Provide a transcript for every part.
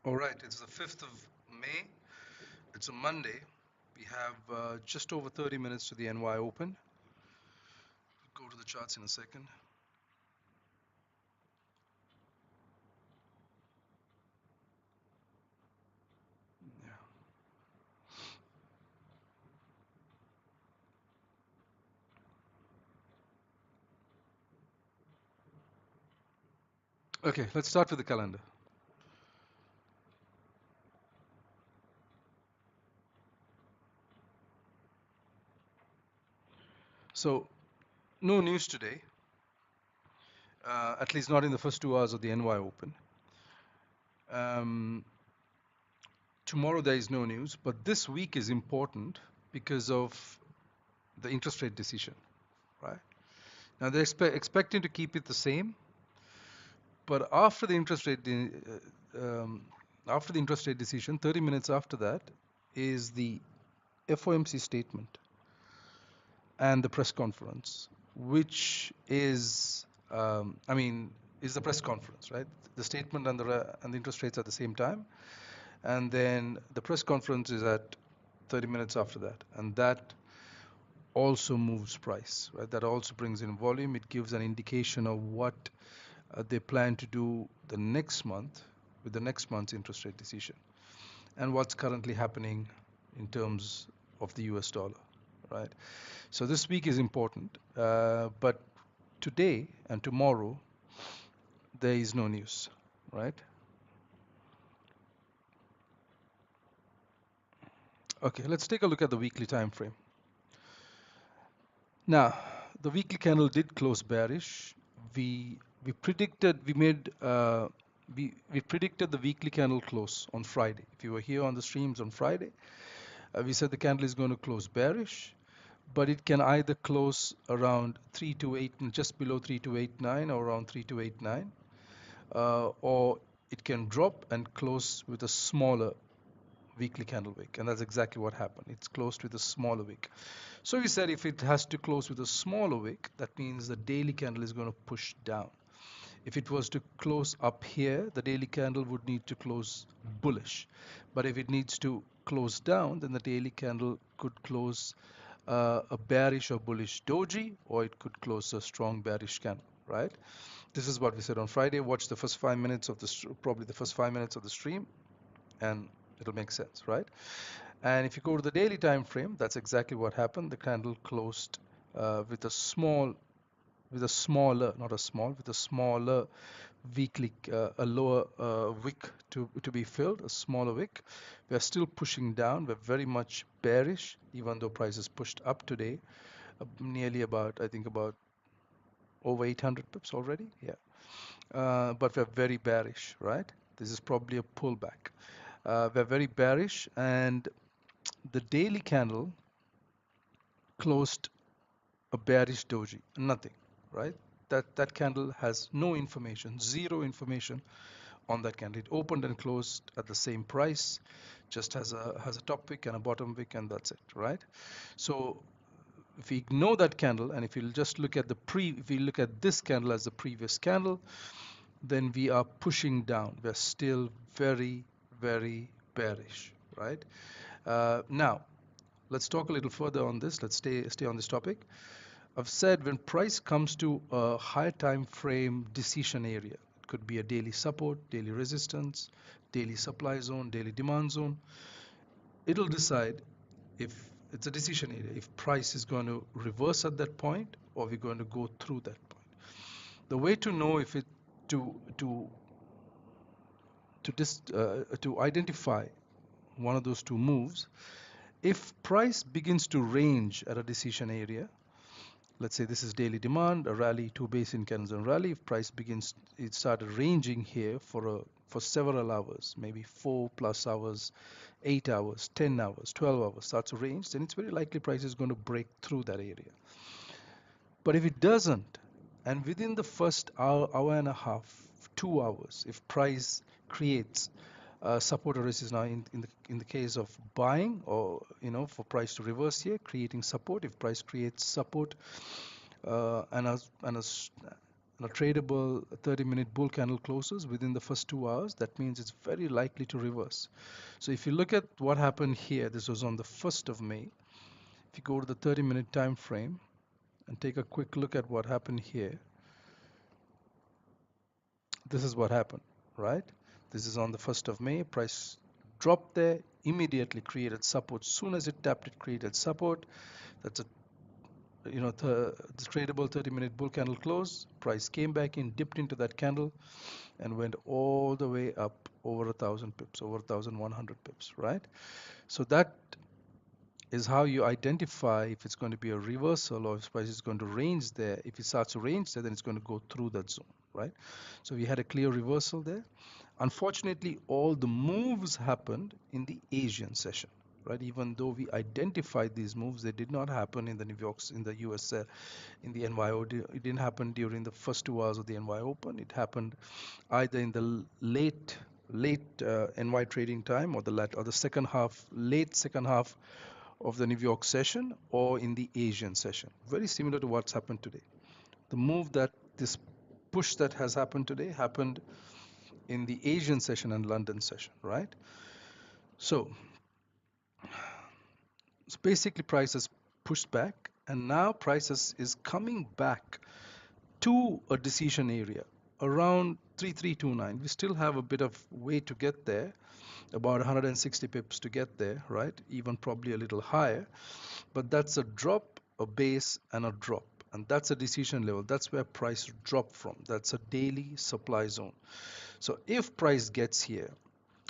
All right, it's the 5th of May. It's a Monday. We have just over 30 minutes to the NY Open. Go to the charts in a second. Yeah. Okay, let's start with the calendar. So, no news today, at least not in the first 2 hours of the NY Open. Um, Tomorrow there is no news, but this week is important because of the interest rate decision, right? Now they're expecting to keep it the same, but after the interest rate decision, 30 minutes after that is the FOMC statement and the press conference, which is, is the press conference, right? The statement and the interest rates at the same time, and then the press conference is at 30 minutes after that, and that also moves price, right? That also brings in volume. It gives an indication of what they plan to do the next month with the next month's interest rate decision and what's currently happening in terms of the US dollar, right? So this week is important, but today and tomorrow there is no news, right? Okay, let's take a look at the weekly time frame. Now, the weekly candle did close bearish. We predicted we made we predicted the weekly candle close on Friday. If you were here on the streams on Friday, we said the candle is going to close bearish, but it can either close around 3289, just below 3289 or around 3289, or it can drop and close with a smaller weekly candle wick, and that's exactly what happened. It's closed with a smaller wick. So we said if it has to close with a smaller wick, that means the daily candle is going to push down. If it was to close up here, the daily candle would need to close bullish. But if it needs to close down, then the daily candle could close a bearish or bullish doji, or it could close a strong bearish candle, right? This is what we said on Friday. Watch the first 5 minutes of probably the first 5 minutes of the stream, and it'll make sense, right? And if you go to the daily time frame, that's exactly what happened. The candle closed with a small, with a smaller, not a small, with a smaller weekly, a lower wick to be filled, a smaller wick. We're still pushing down. We're very much bearish, even though prices pushed up today, nearly about, I think about over 800 pips already. Yeah. But we're very bearish, right? This is probably a pullback. We're very bearish, and the daily candle closed a bearish doji, nothing, right? That candle has no information, zero information on that candle. It opened and closed at the same price, just has a top wick and a bottom wick, and that's it, right? So if we ignore that candle, and if you just look at if we look at this candle as the previous candle, then we are pushing down. We're still very, very bearish, right? Now, let's talk a little further on this. Let's stay on this topic. I've said when price comes to a high time frame decision area, it could be a daily support, daily resistance, daily supply zone, daily demand zone, it'll decide if it's a decision area, if price is going to reverse at that point or we're going to go through that point. The way to know if it to identify one of those two moves, if price begins to range at a decision area, let's say this is daily demand, a rally, two basin candles and rally. If price begins, it started ranging here for several hours, maybe 4+ hours, 8 hours, 10 hours, 12 hours, starts to range, then it's very likely price is going to break through that area. But if it doesn't, and within the first hour, hour and a half, 2 hours, if price creates support or resistance, now in the case of buying, or for price to reverse here, creating support, if price creates support uh, and, a, and, a, a tradable 30-minute bull candle closes within the first 2 hours, that means it's very likely to reverse. So if you look at what happened here, this was on the 1st of May. If you go to the 30-minute time frame and take a quick look at what happened here, this is what happened, right? This is on the 1st of May. Price dropped there, immediately created support. Soon as it tapped, it created support. That's a the tradable 30-minute bull candle close. Price came back in, dipped into that candle, and went all the way up over 1,000 pips, over 1,100 pips, right? So that is how you identify if it's going to be a reversal or if price is going to range there. If it starts to range there, then it's going to go through that zone, right? So we had a clear reversal there. Unfortunately, all the moves happened in the Asian session, right? Even though we identified these moves, they did not happen in the New York, in the US, in the NYO. It didn't happen during the first 2 hours of the NY Open. It happened either in the late NY trading time or the second half, late second half of the New York session or in the Asian session. Very similar to what's happened today. The move that this push that has happened today happened in the Asian session and London session, right? So basically prices pushed back, and now prices is coming back to a decision area around 3329. We still have a bit of way to get there, about 160 pips to get there, right? Even probably a little higher, but that's a drop, a base, and a drop. And that's a decision level. That's where price dropped from. That's a daily supply zone. So if price gets here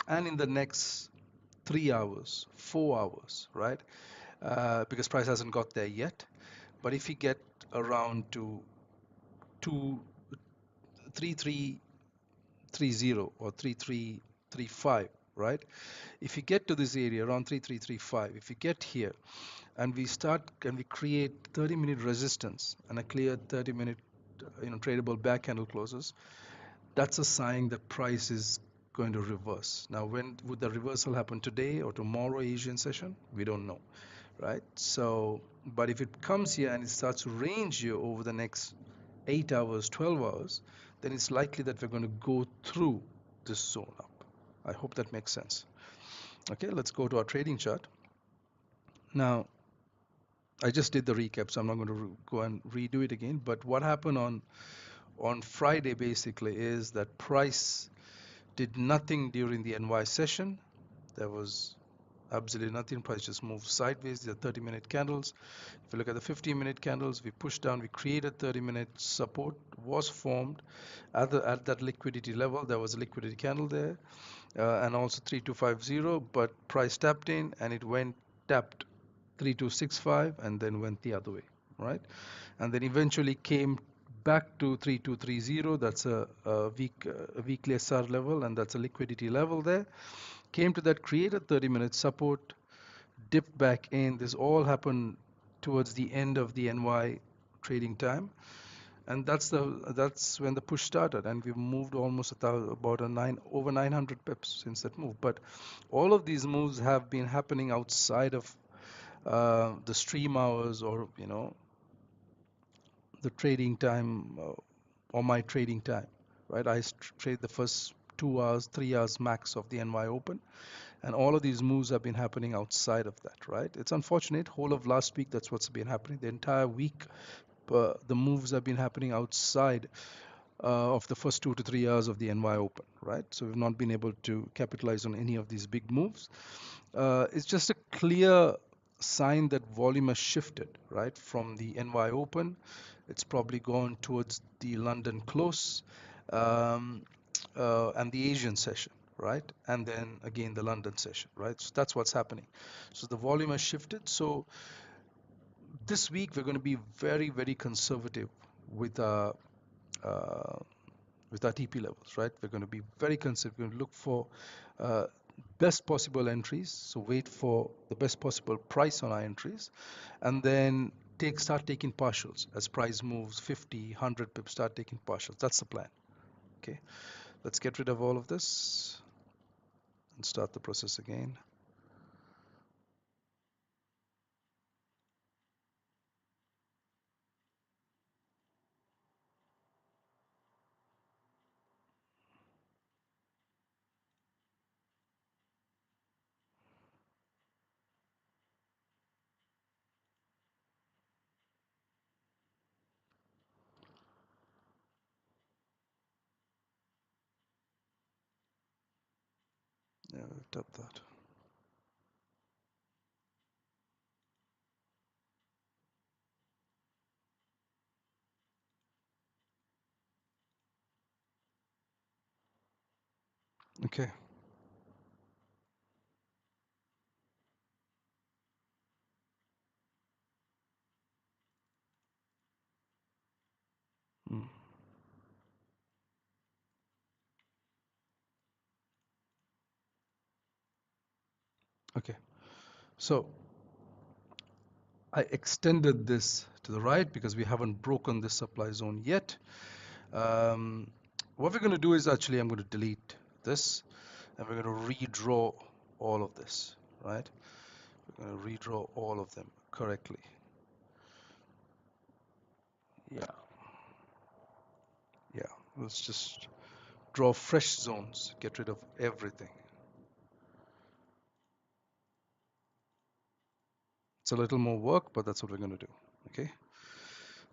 and in the next 3 hours, 4 hours, right? Because price hasn't got there yet. But if you get around to 3330 or 3335, right? If you get to this area around 3335, if you get here and we create 30-minute resistance and a clear 30-minute tradable back candle closes, that's a sign that price is going to reverse. Now, when would the reversal happen, today or tomorrow Asian session? We don't know, right? So, but if it comes here and it starts to range here over the next 8 hours, 12 hours, then it's likely that we're going to go through this zone up. I hope that makes sense. Okay, let's go to our trading chart. Now, I just did the recap, so I'm not going to go and redo it again. But what happened on Friday basically is that price did nothing during the NY session. There was absolutely nothing. Price just moved sideways. These are 30-minute candles. If you look at the 15-minute candles, we pushed down, we created 30-minute support, was formed at that liquidity level. There was a liquidity candle there, and also 3250, but price tapped in and it tapped 3265 and then went the other way, right? And then eventually came back to 3230. That's a weekly SR level, and that's a liquidity level there. Came to that, created 30-minute support, dipped back in. This all happened towards the end of the NY trading time, and that's when the push started, and we've moved almost about over 900 pips since that move. But all of these moves have been happening outside of the stream hours, or the trading time, or my trading time, right? I trade the first 2 hours, 3 hours max of the NY Open, and all of these moves have been happening outside of that, right? It's unfortunate. Whole of last week, that's what's been happening. The entire week, the moves have been happening outside of the first 2 to 3 hours of the NY Open, right? So we've not been able to capitalize on any of these big moves. It's just a clear sign that volume has shifted, right, from the NY Open. It's probably gone towards the London close, and the Asian session, right? And then again the London session, right? So that's what's happening. So the volume has shifted. So this week we're going to be very, very conservative with our uh, TP levels, right? We're going to be very conservative. We're going to look for uh, best possible entries. So wait for the best possible price on our entries, and then start taking partials as price moves 50, 100 pips. Start taking partials. That's the plan. Okay, let's get rid of all of this and start the process again. we'll tap that. Okay. Mm. Okay. So I extended this to the right because we haven't broken this supply zone yet. Um, what we're going to do is actually I'm going to delete this and we're going to redraw all of this, right? We're going to redraw all of them correctly. Yeah, yeah. Let's just draw fresh zones, get rid of everything. It's a little more work, but that's what we're going to do, okay?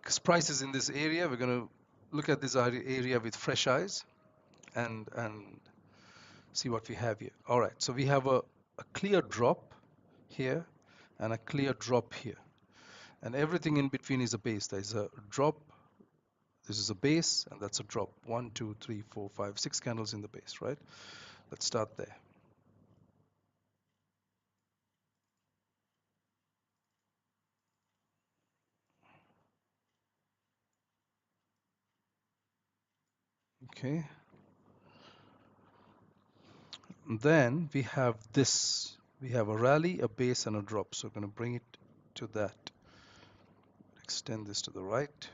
Because price is in this area, we're going to look at this area with fresh eyes and see what we have here. All right, so we have a clear drop here and a clear drop here. And everything in between is a base. There's a drop, this is a base, and that's a drop. 1, 2, 3, 4, 5, 6 candles in the base, right? Let's start there. Okay. And then we have this. We have a rally, a base, and a drop. So we're going to bring it to that. Extend this to the right.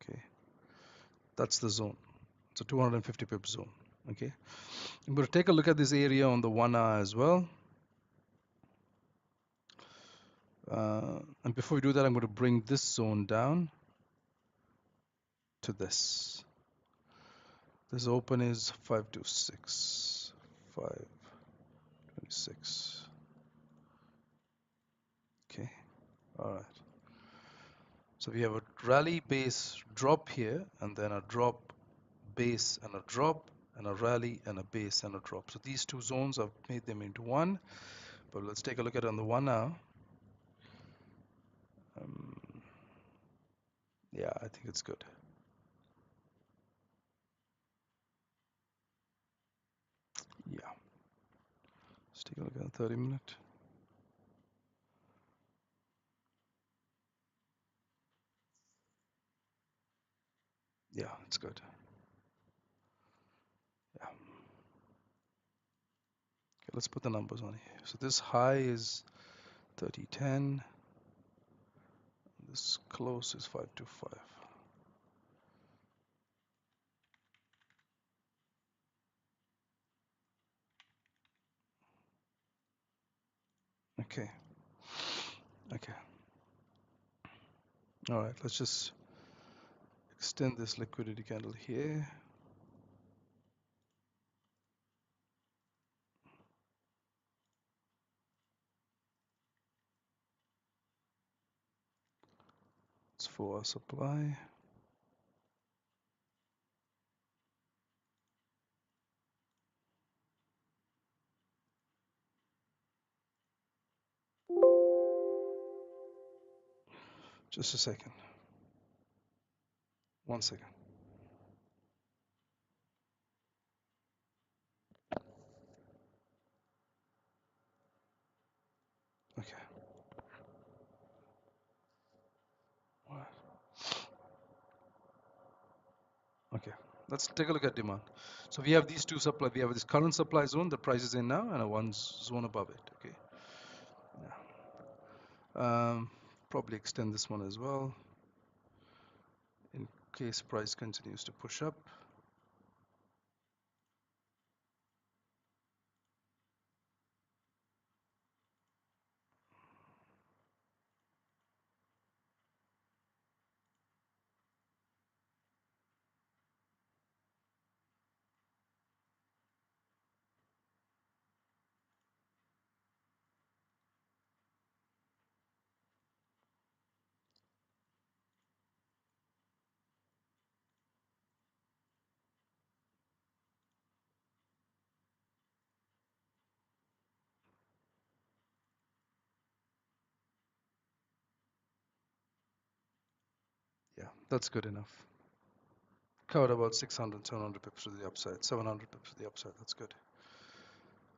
Okay. That's the zone. It's a 250 pip zone. Okay. I'm going to take a look at this area on the 1 hour as well. And before we do that, I'm going to bring this zone down to this. This open is 526, 526. Okay, all right. So we have a rally base drop here, and then a drop, base, and a drop, and a rally, and a base, and a drop. So these two zones, I've made them into one. But let's take a look at it on the 1 hour. Um, yeah, I think it's good. Yeah. Let's take a look at the 30-minute. Yeah, it's good. Yeah. Okay, let's put the numbers on here. So this high is 30.10. This close is 525. Okay. Okay. All right. Let's just extend this liquidity candle here. It's for our supply. Just a second. 1 second. Okay. All right. Okay. Let's take a look at demand. So we have these two supply. We have this current supply zone, the price is in now, and a one zone above it. Okay. Yeah. Probably extend this one as well in case price continues to push up. That's good enough. Covered about 600, 700 pips to the upside, 700 pips to the upside. That's good.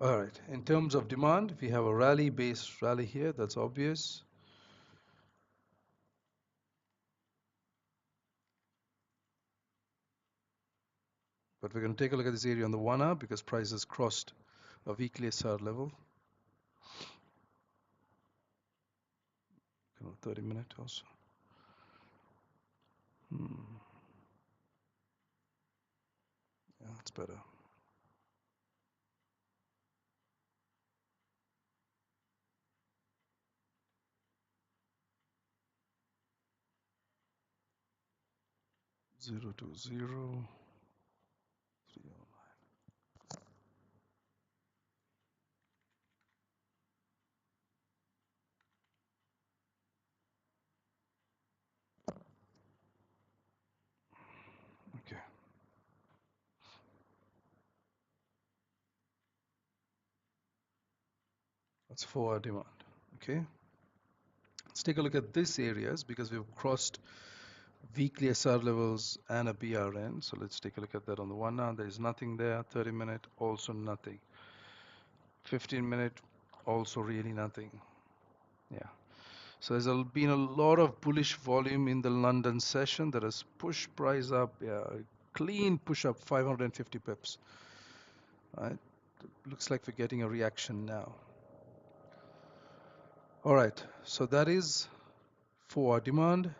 All right. In terms of demand, we have a rally, base rally here. That's obvious. But we're going to take a look at this area on the 1 hour because price has crossed a weekly SR level. 30-minute also. Yeah, that's better. Zero to zero. 309. Okay. That's 4 hour demand. Okay. Let's take a look at this areas because we've crossed weekly SR levels and a BRN. So let's take a look at that on the 1 hour. There's nothing there. 30-minute, also nothing. 15-minute, also really nothing. Yeah. So there's been a lot of bullish volume in the London session that has pushed price up. Yeah, clean push up 550 pips. Right. Looks like we're getting a reaction now. All right. So that is for our demand.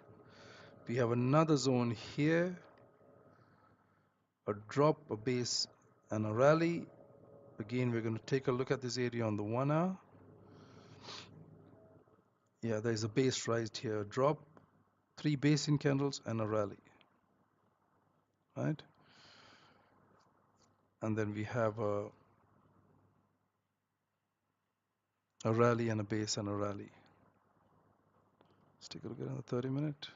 We have another zone here. A drop, a base, and a rally. Again, we're going to take a look at this area on the 1 hour. Yeah, there's a base right here, a drop, 3 base in candles, and a rally. Right? And then we have a rally and a base and a rally. Let's take a look at the 30-minute.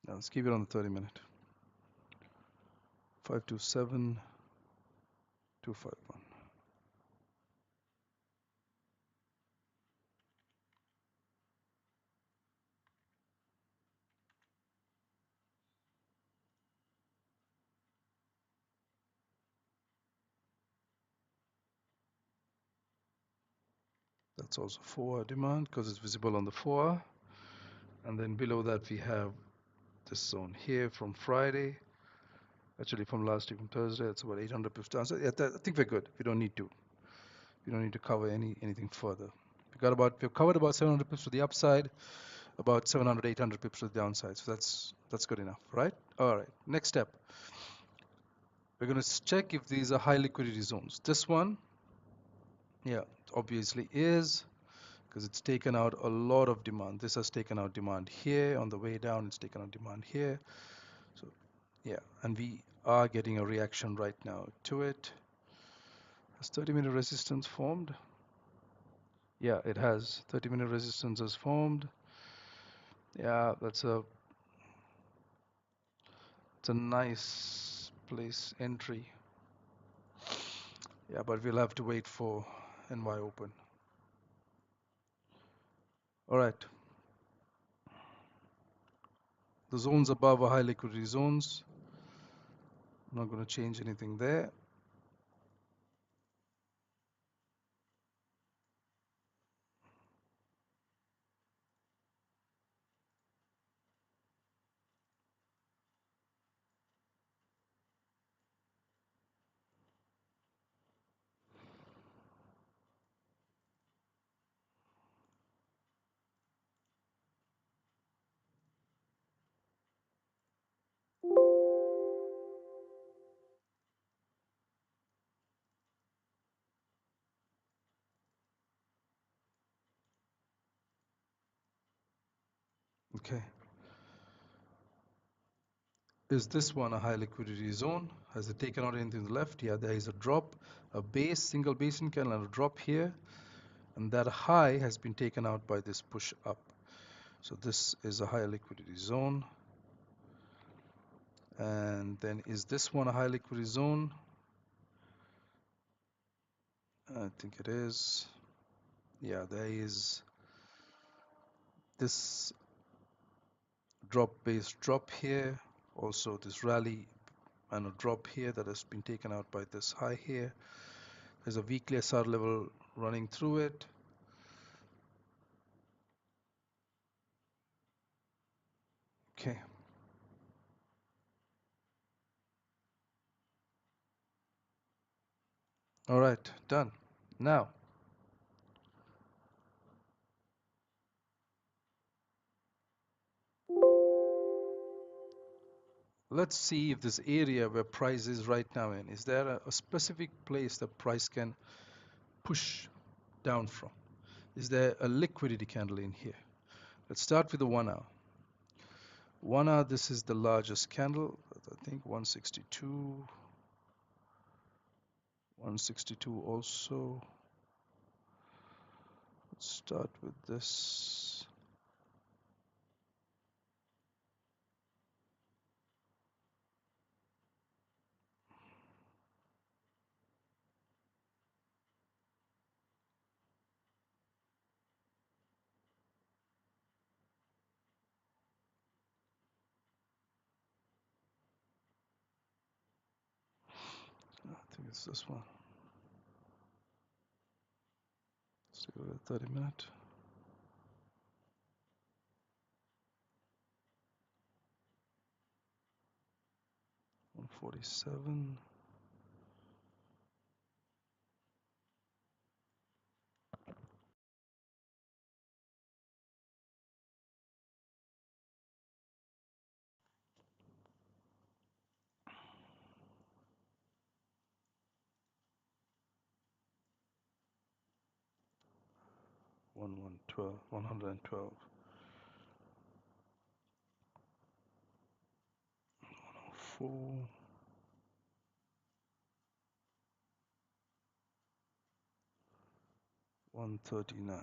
Now let's keep it on the 30-minute. 527, 251. That's also 4-hour demand because it's visible on the 4-hour. And then below that we have this zone here from Friday. Actually from last week, from Thursday, it's about 800 pips down. So yeah, I think we're good. We don't need to. We don't need to cover anything further. We've covered about 700 pips to the upside, about 700, 800 pips to the downside. So that's good enough, right? All right. Next step. We're going to check if these are high liquidity zones. This one, yeah, obviously is because it's taken out a lot of demand. This has taken out demand here on the way down. It's taken out demand here. So yeah, and we are getting a reaction right now to it. Has 30-minute resistance formed? Yeah, it has. 30-minute resistance has formed. Yeah, it's a nice place entry. Yeah, but we'll have to wait for NY open. All right. The zones above are high liquidity zones. I'm not going to change anything there. Okay. Is this one a high liquidity zone? Has it taken out anything to the left? Yeah, there is a drop, a base, single basin candle, and a drop here. And that high has been taken out by this push up. So this is a high liquidity zone. And then is this one a high liquidity zone? I think it is. Yeah, there is this drop base drop here. Also this rally and a drop here that has been taken out by this high here. There's a weekly SR level running through it. Okay. All right, done. Now, let's see if this area where price is right now in, is there a specific place that price can push down from? Is there a liquidity candle in here? Let's start with the 1 hour. 1 hour, this is the largest candle, I think 162. 162 also. Let's start with this. I think it's this one. Let's go to 30 minute. 147. 112. 112. 104. 139.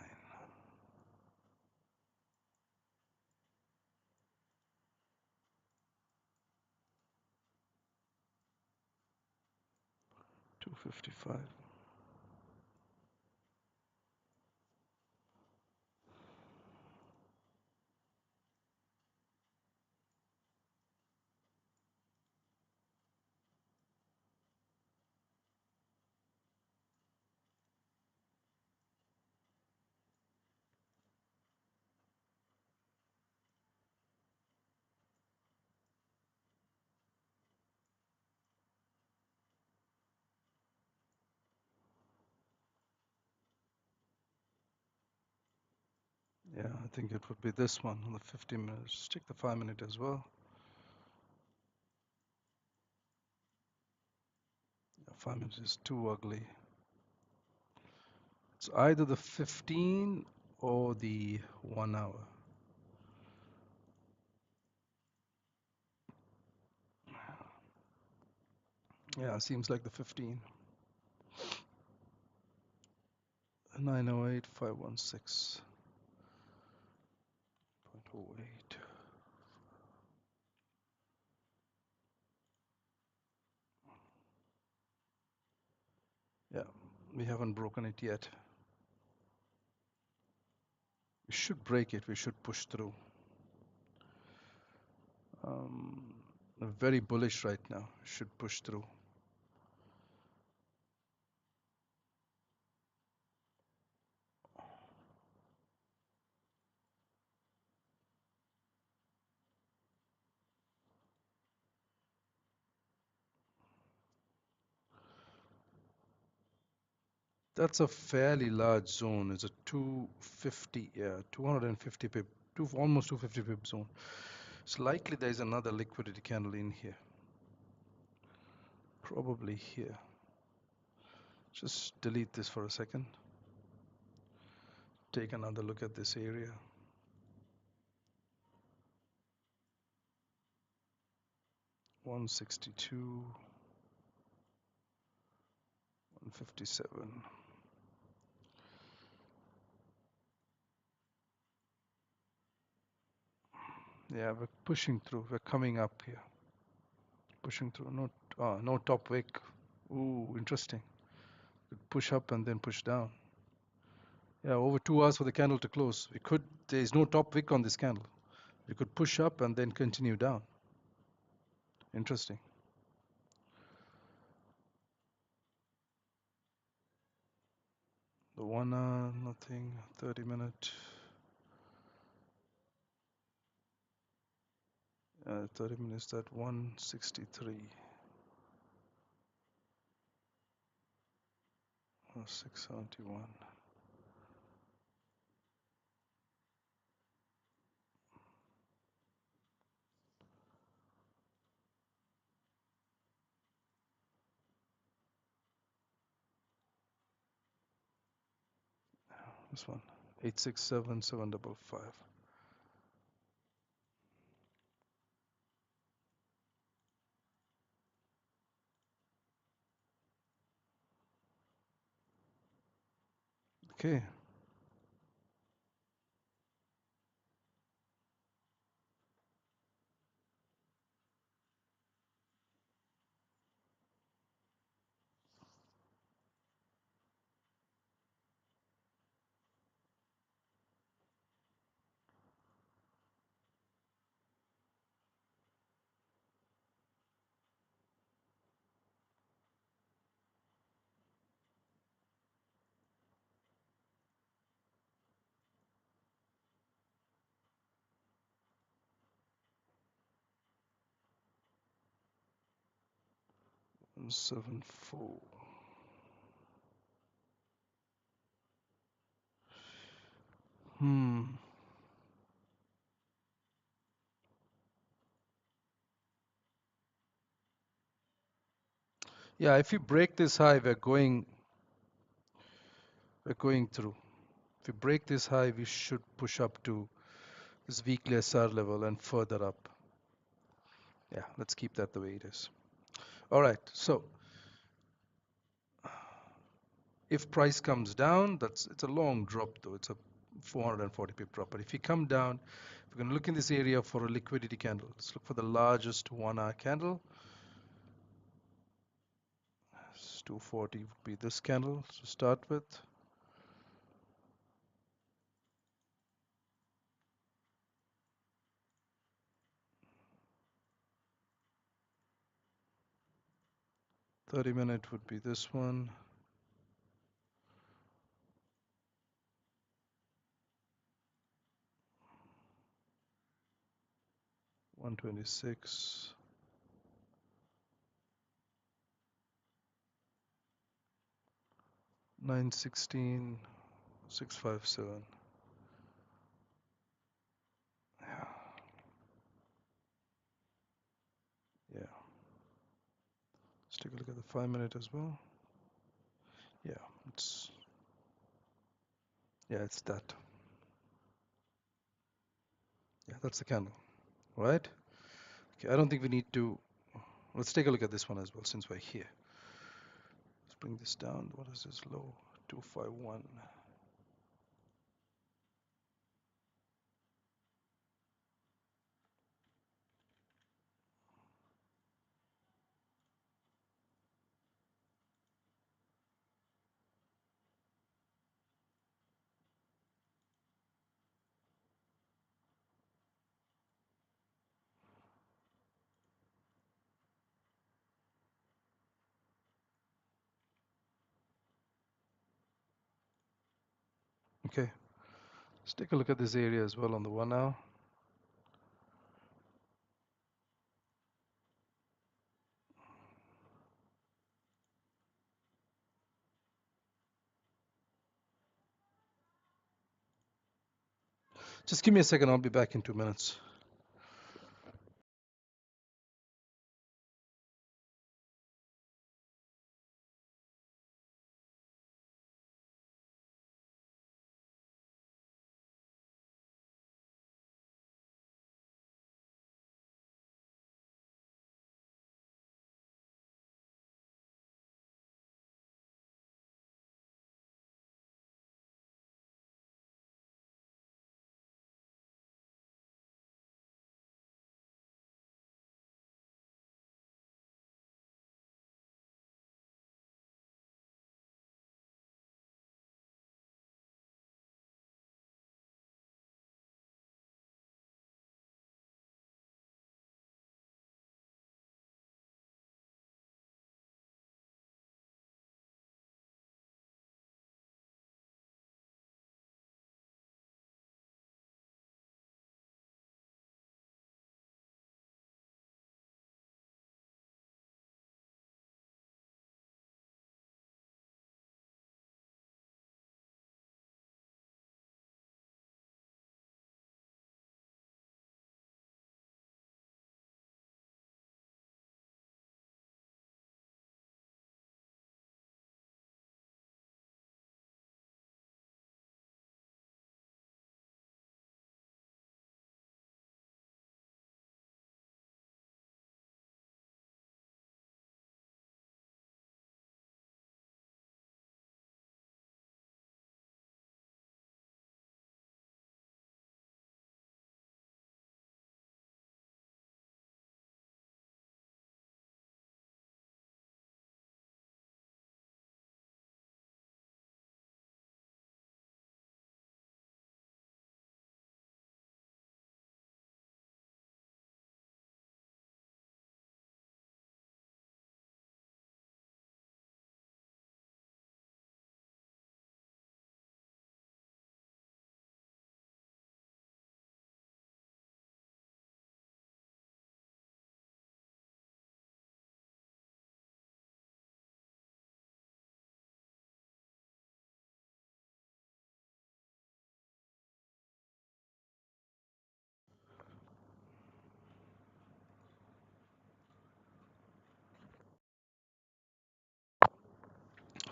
255. Yeah, I think it would be this one on the 15 minutes. Check the 5 minute as well. Yeah, 5 minutes is too ugly. It's either the 15 or the 1 hour. Yeah, seems like the 15. 908, 516.08. Yeah, we haven't broken it yet. We should break it. We should push through. Very bullish right now. Should push through. That's a fairly large zone. It's a 250, yeah, 250 pip, almost 250 pip zone. It's likely there's another liquidity candle in here. Probably here. Just delete this for a second. Take another look at this area. 162, 157. Yeah, we're pushing through. We're coming up here. Pushing through. No top wick. Ooh, interesting. Push up and then push down. Yeah, over 2 hours for the candle to close. There is no top wick on this candle. We could push up and then continue down. Interesting. The 1 hour, nothing. 30-minute. 30 minutes, that 163. 671. This one. 867 755. Okay. And 74. Yeah, if you break this high, we're going through. If we break this high, we should push up to this weekly SR level and further up. Yeah, let's keep that the way it is. All right, so if price comes down, it's a long drop though. It's a 440 pip drop. But if you come down, we're going to look in this area for a liquidity candle. Let's look for the largest 1 hour candle. 240 would be this candle to start with. $30-minute would be this one. $126. 916. 657. Yeah. Yeah. Let's take a look at the 5-minute as well. Yeah, it's that. Yeah, that's the candle, right? Okay, I don't think we need to. Let's take a look at this one as well since we're here. Let's bring this down. What is this low? 251. Okay, let's take a look at this area as well on the 1 hour. Just give me a second. I'll be back in 2 minutes.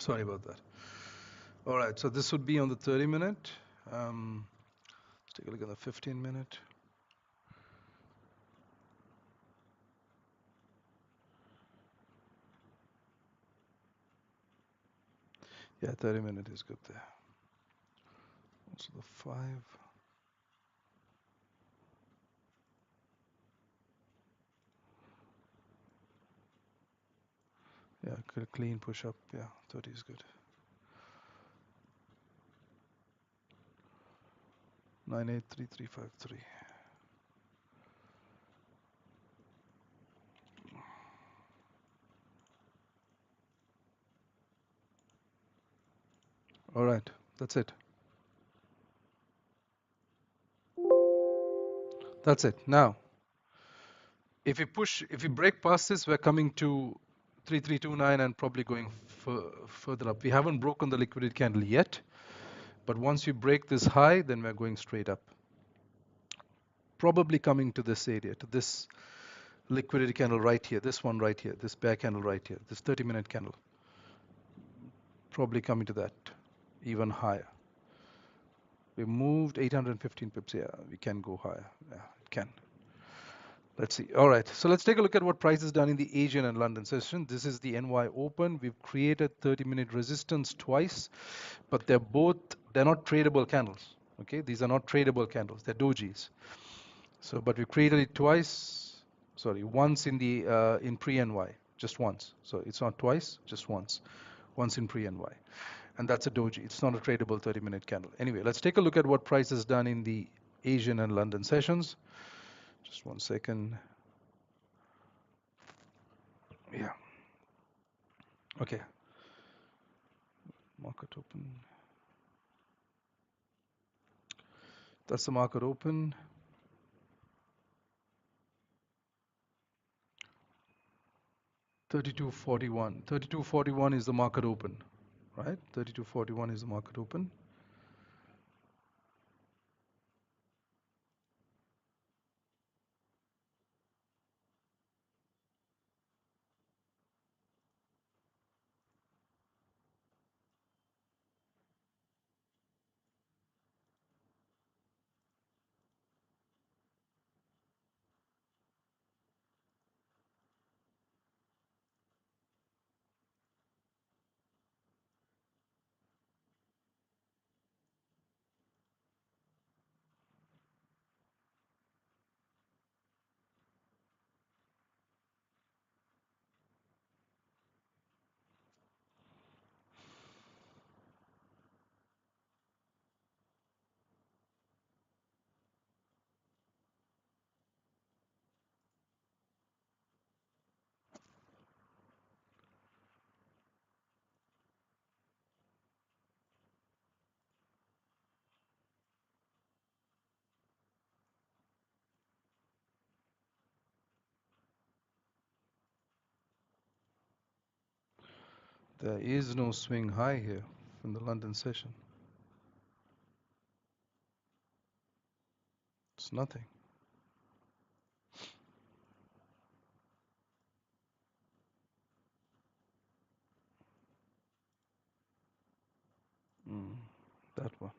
Sorry about that. All right, so this would be on the 30-minute. Let's take a look at the 15-minute. Yeah, 30-minute is good there. Also the 5. Yeah, clean push up. Yeah, 30 is good. 983353. All right, that's it. That's it. Now, if we break past this, we're coming to 3329 and probably going further up. We haven't broken the liquidity candle yet, but once we break this high, then we're going straight up. Probably coming to this area, to this liquidity candle right here, this one right here, this bear candle right here, this 30-minute candle. Probably coming to that, even higher. We moved 815 pips. Yeah, we can go higher. Yeah, it can. Let's see. All right, so let's take a look at what price is done in the Asian and London session. This is the NY Open. We've created 30-minute resistance twice, but they're not tradable candles. Okay, these are not tradable candles. They're dojis. So, but we created it twice. Sorry, once in the in pre-NY, just once. So it's not twice, just once. Once in pre-NY, and that's a doji. It's not a tradable 30-minute candle. Anyway, let's take a look at what price is done in the Asian and London sessions. Just 1 second. Yeah. Okay. Market open. That's the market open. 32.41. 32.41 is the market open, right? 32.41 is the market open. There is no swing high here from the London session. It's nothing. That one.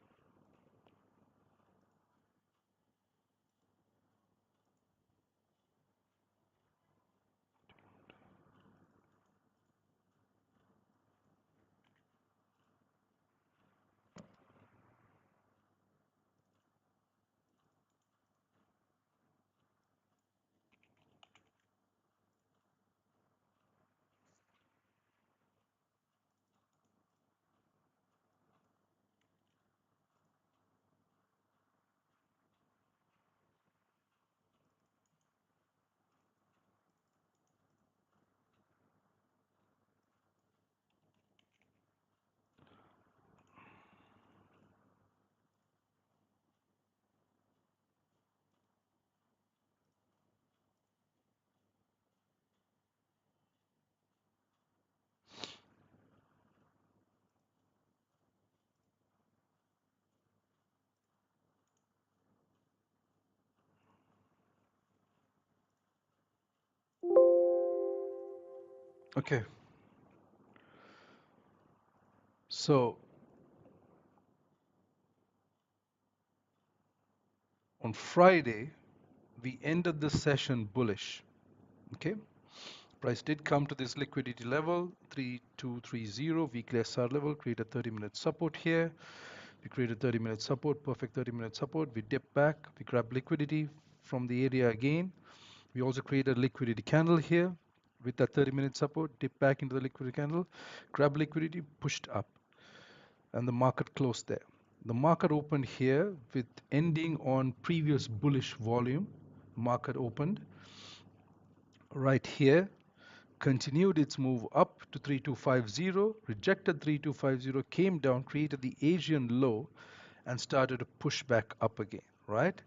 Okay. So on Friday, we ended the session bullish. Okay, price did come to this liquidity level 3230 weekly SR level, created 30-minute support here. We created 30-minute support, perfect 30-minute support. We dip back, we grab liquidity from the area again. We also created a liquidity candle here with that 30-minute support, dip back into the liquidity candle, grab liquidity, pushed up, and the market closed there. The market opened here with ending on previous bullish volume. Market opened right here, continued its move up to 3250, rejected 3250, came down, created the Asian low, and started to push back up again, right?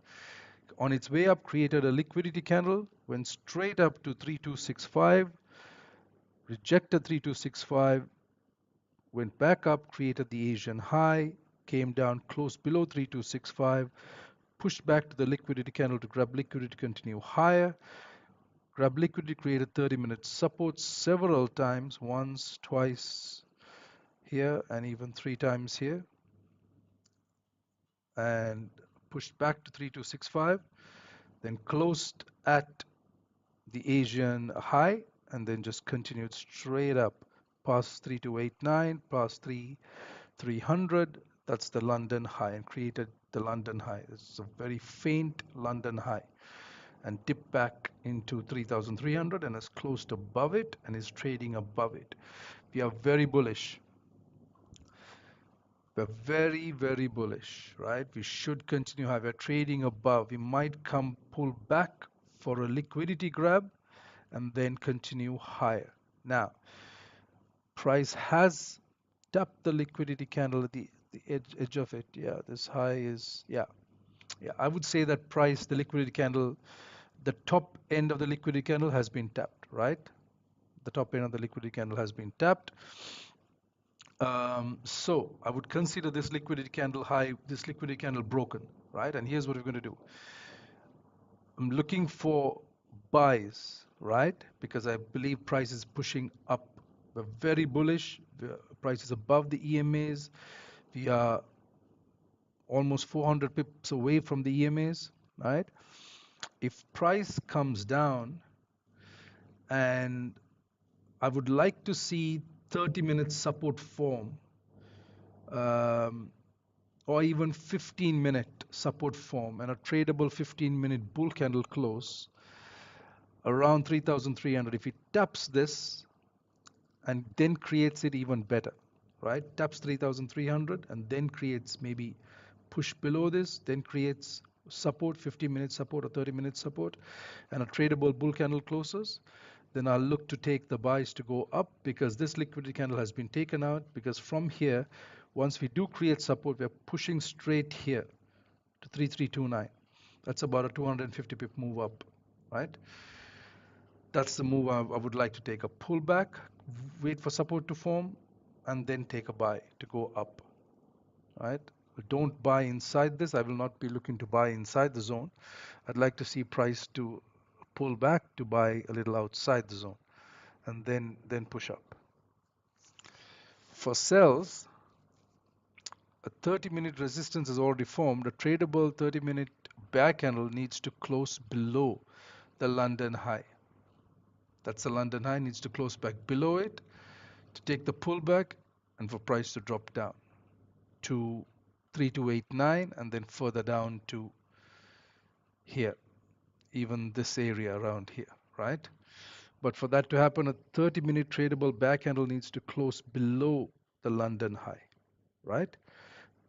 On its way up, created a liquidity candle, went straight up to 3265, rejected 3265, went back up, created the Asian high, came down close below 3265, pushed back to the liquidity candle to grab liquidity, continue higher, grab liquidity, created 30-minute support several times, once, twice here, and even 3 times here, and pushed back to 3265, then closed at the Asian high, and then just continued straight up past 3289, past 300. That's the London high, and created the London high. It's a very faint London high, and dipped back into 3,300 and has closed above it and is trading above it. We are very bullish. We're very, very bullish, right? We should continue high. We're trading above. We might come pull back for a liquidity grab and then continue higher. Now, price has tapped the liquidity candle at the edge of it. Yeah, this high is, yeah. I would say that price, the liquidity candle, the top end of the liquidity candle has been tapped, right? The top end of the liquidity candle has been tapped. So I would consider this liquidity candle high, this liquidity candle broken, right? And here's what we're going to do. I'm looking for buys, right? Because I believe price is pushing up. We're very bullish. The price is above the EMAs. We are almost 400 pips away from the EMAs, right? If price comes down, and I would like to see 30-minute support form, or even 15-minute support form and a tradable 15-minute bull candle close around 3,300. If it taps this and then creates it even better, right? Taps 3,300 and then creates maybe push below this, then creates support, 15-minute support or 30-minute support, and a tradable bull candle closes, then I'll look to take the buys to go up, because this liquidity candle has been taken out, because from here, once we do create support, we're pushing straight here to 3329. That's about a 250 pip move up, right? That's the move I would like to take. A pullback, wait for support to form, and then take a buy to go up, right? Don't buy inside this. I will not be looking to buy inside the zone. I'd like to see price to pull back to buy a little outside the zone, and then push up. For sells, a 30-minute resistance is already formed. A tradable 30-minute bear candle needs to close below the London high. That's the London high, needs to close back below it to take the pullback and for price to drop down to 3289 and then further down to here, even this area around here, right? But for that to happen, a 30-minute tradable bear candle needs to close below the London high, right?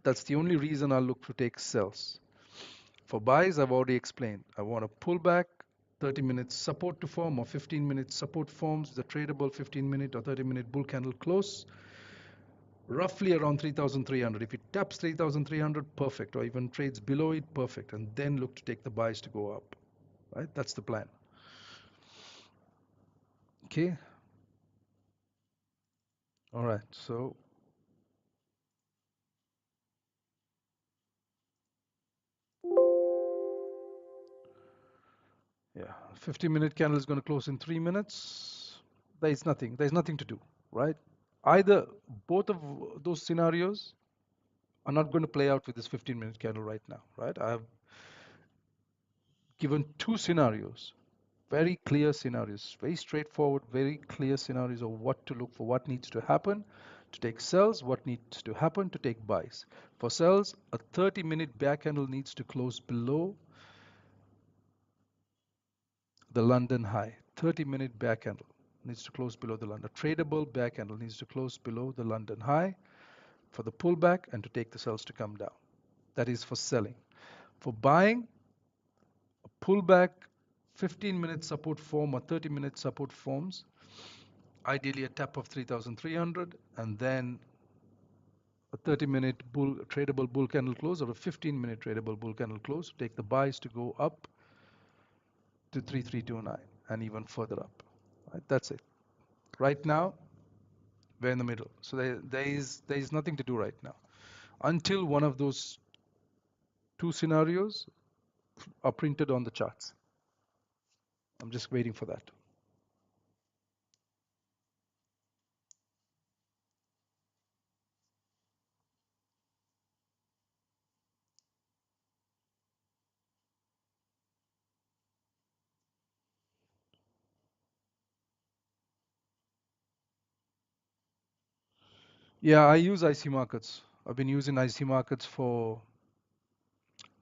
That's the only reason I'll look to take sells. For buys, I've already explained. I want a pullback, 30 minutes support to form, or 15-minute support forms, the tradable 15-minute or 30-minute bull candle close, roughly around 3,300. If it taps 3,300, perfect, or even trades below it, perfect, and then look to take the buys to go up, right? That's the plan. Okay. All right, so yeah, 50-minute candle is going to close in 3 minutes. There's nothing to do, right? Either both of those scenarios are not going to play out with this 15-minute candle right now, right? I have given two scenarios, very clear scenarios, very straightforward, very clear scenarios of what to look for, what needs to happen to take sells, what needs to happen to take buys. For sells, a 30-minute back candle needs to close below the London high. 30-minute back candle needs to close below the London. Tradable back candle needs to close below the London high for the pullback and to take the sells to come down. That is for selling. For buying, a pullback, 15-minute support form or 30-minute support forms, ideally a tap of 3,300 and then a 30-minute tradable bull candle close or a 15-minute tradable bull candle close. Take the buys to go up to 3329 and even further up. Right? That's it. Right now, we're in the middle. So there is nothing to do right now until one of those two scenarios are printed on the charts. I'm just waiting for that. Yeah, I use IC markets. I've been using IC markets for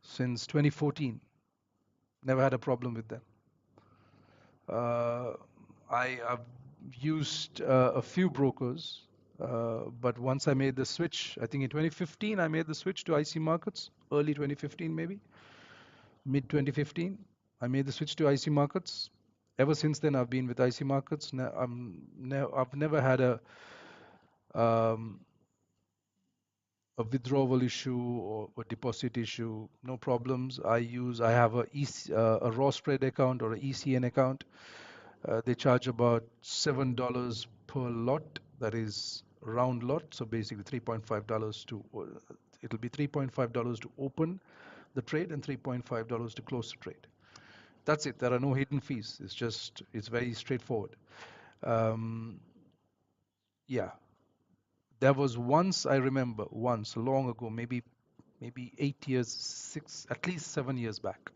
since 2014. Never had a problem with them. Uh, I've used a few brokers, but once I made the switch, I think in 2015 I made the switch to IC markets, early 2015 maybe, mid 2015. I made the switch to IC markets. Ever since then, I've been with IC markets. I've never had um, a withdrawal issue or a deposit issue. No problems. I have a raw spread account or an ECN account. They charge about $7 per lot. That is round lot. So basically $3.5 to it'll be $3.5 to open the trade and $3.5 to close the trade. That's it. There are no hidden fees. It's very straightforward. Um, yeah, there was once I remember once long ago, maybe 8 years, at least 7 years back.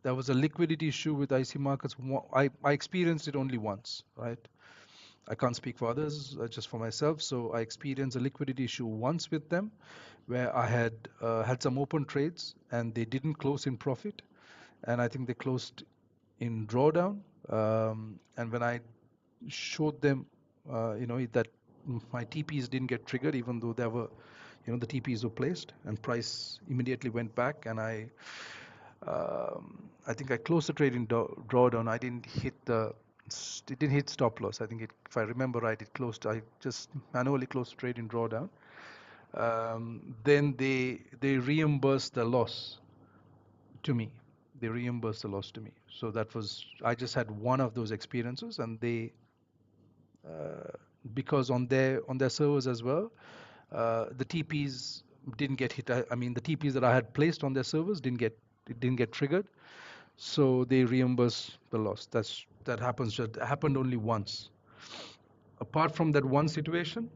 There was a liquidity issue with IC markets. I experienced it only once, right? I can't speak for others, just for myself. So I experienced a liquidity issue once with them, where I had some open trades and they didn't close in profit, and I think they closed in drawdown. And when I showed them, that my TPs didn't get triggered, even though there were, the TPs were placed, and price immediately went back, and I think I closed the trade in drawdown. It didn't hit stop loss. I think if I remember right, I just manually closed the trade in drawdown. Then they reimbursed the loss to me. They reimbursed the loss to me. So I just had one of those experiences, and uh, because on their servers as well, the TPs didn't get hit. I mean, the TPs that I had placed on their servers didn't get triggered, so they reimburse the loss. That happened only once. Apart from that one situation,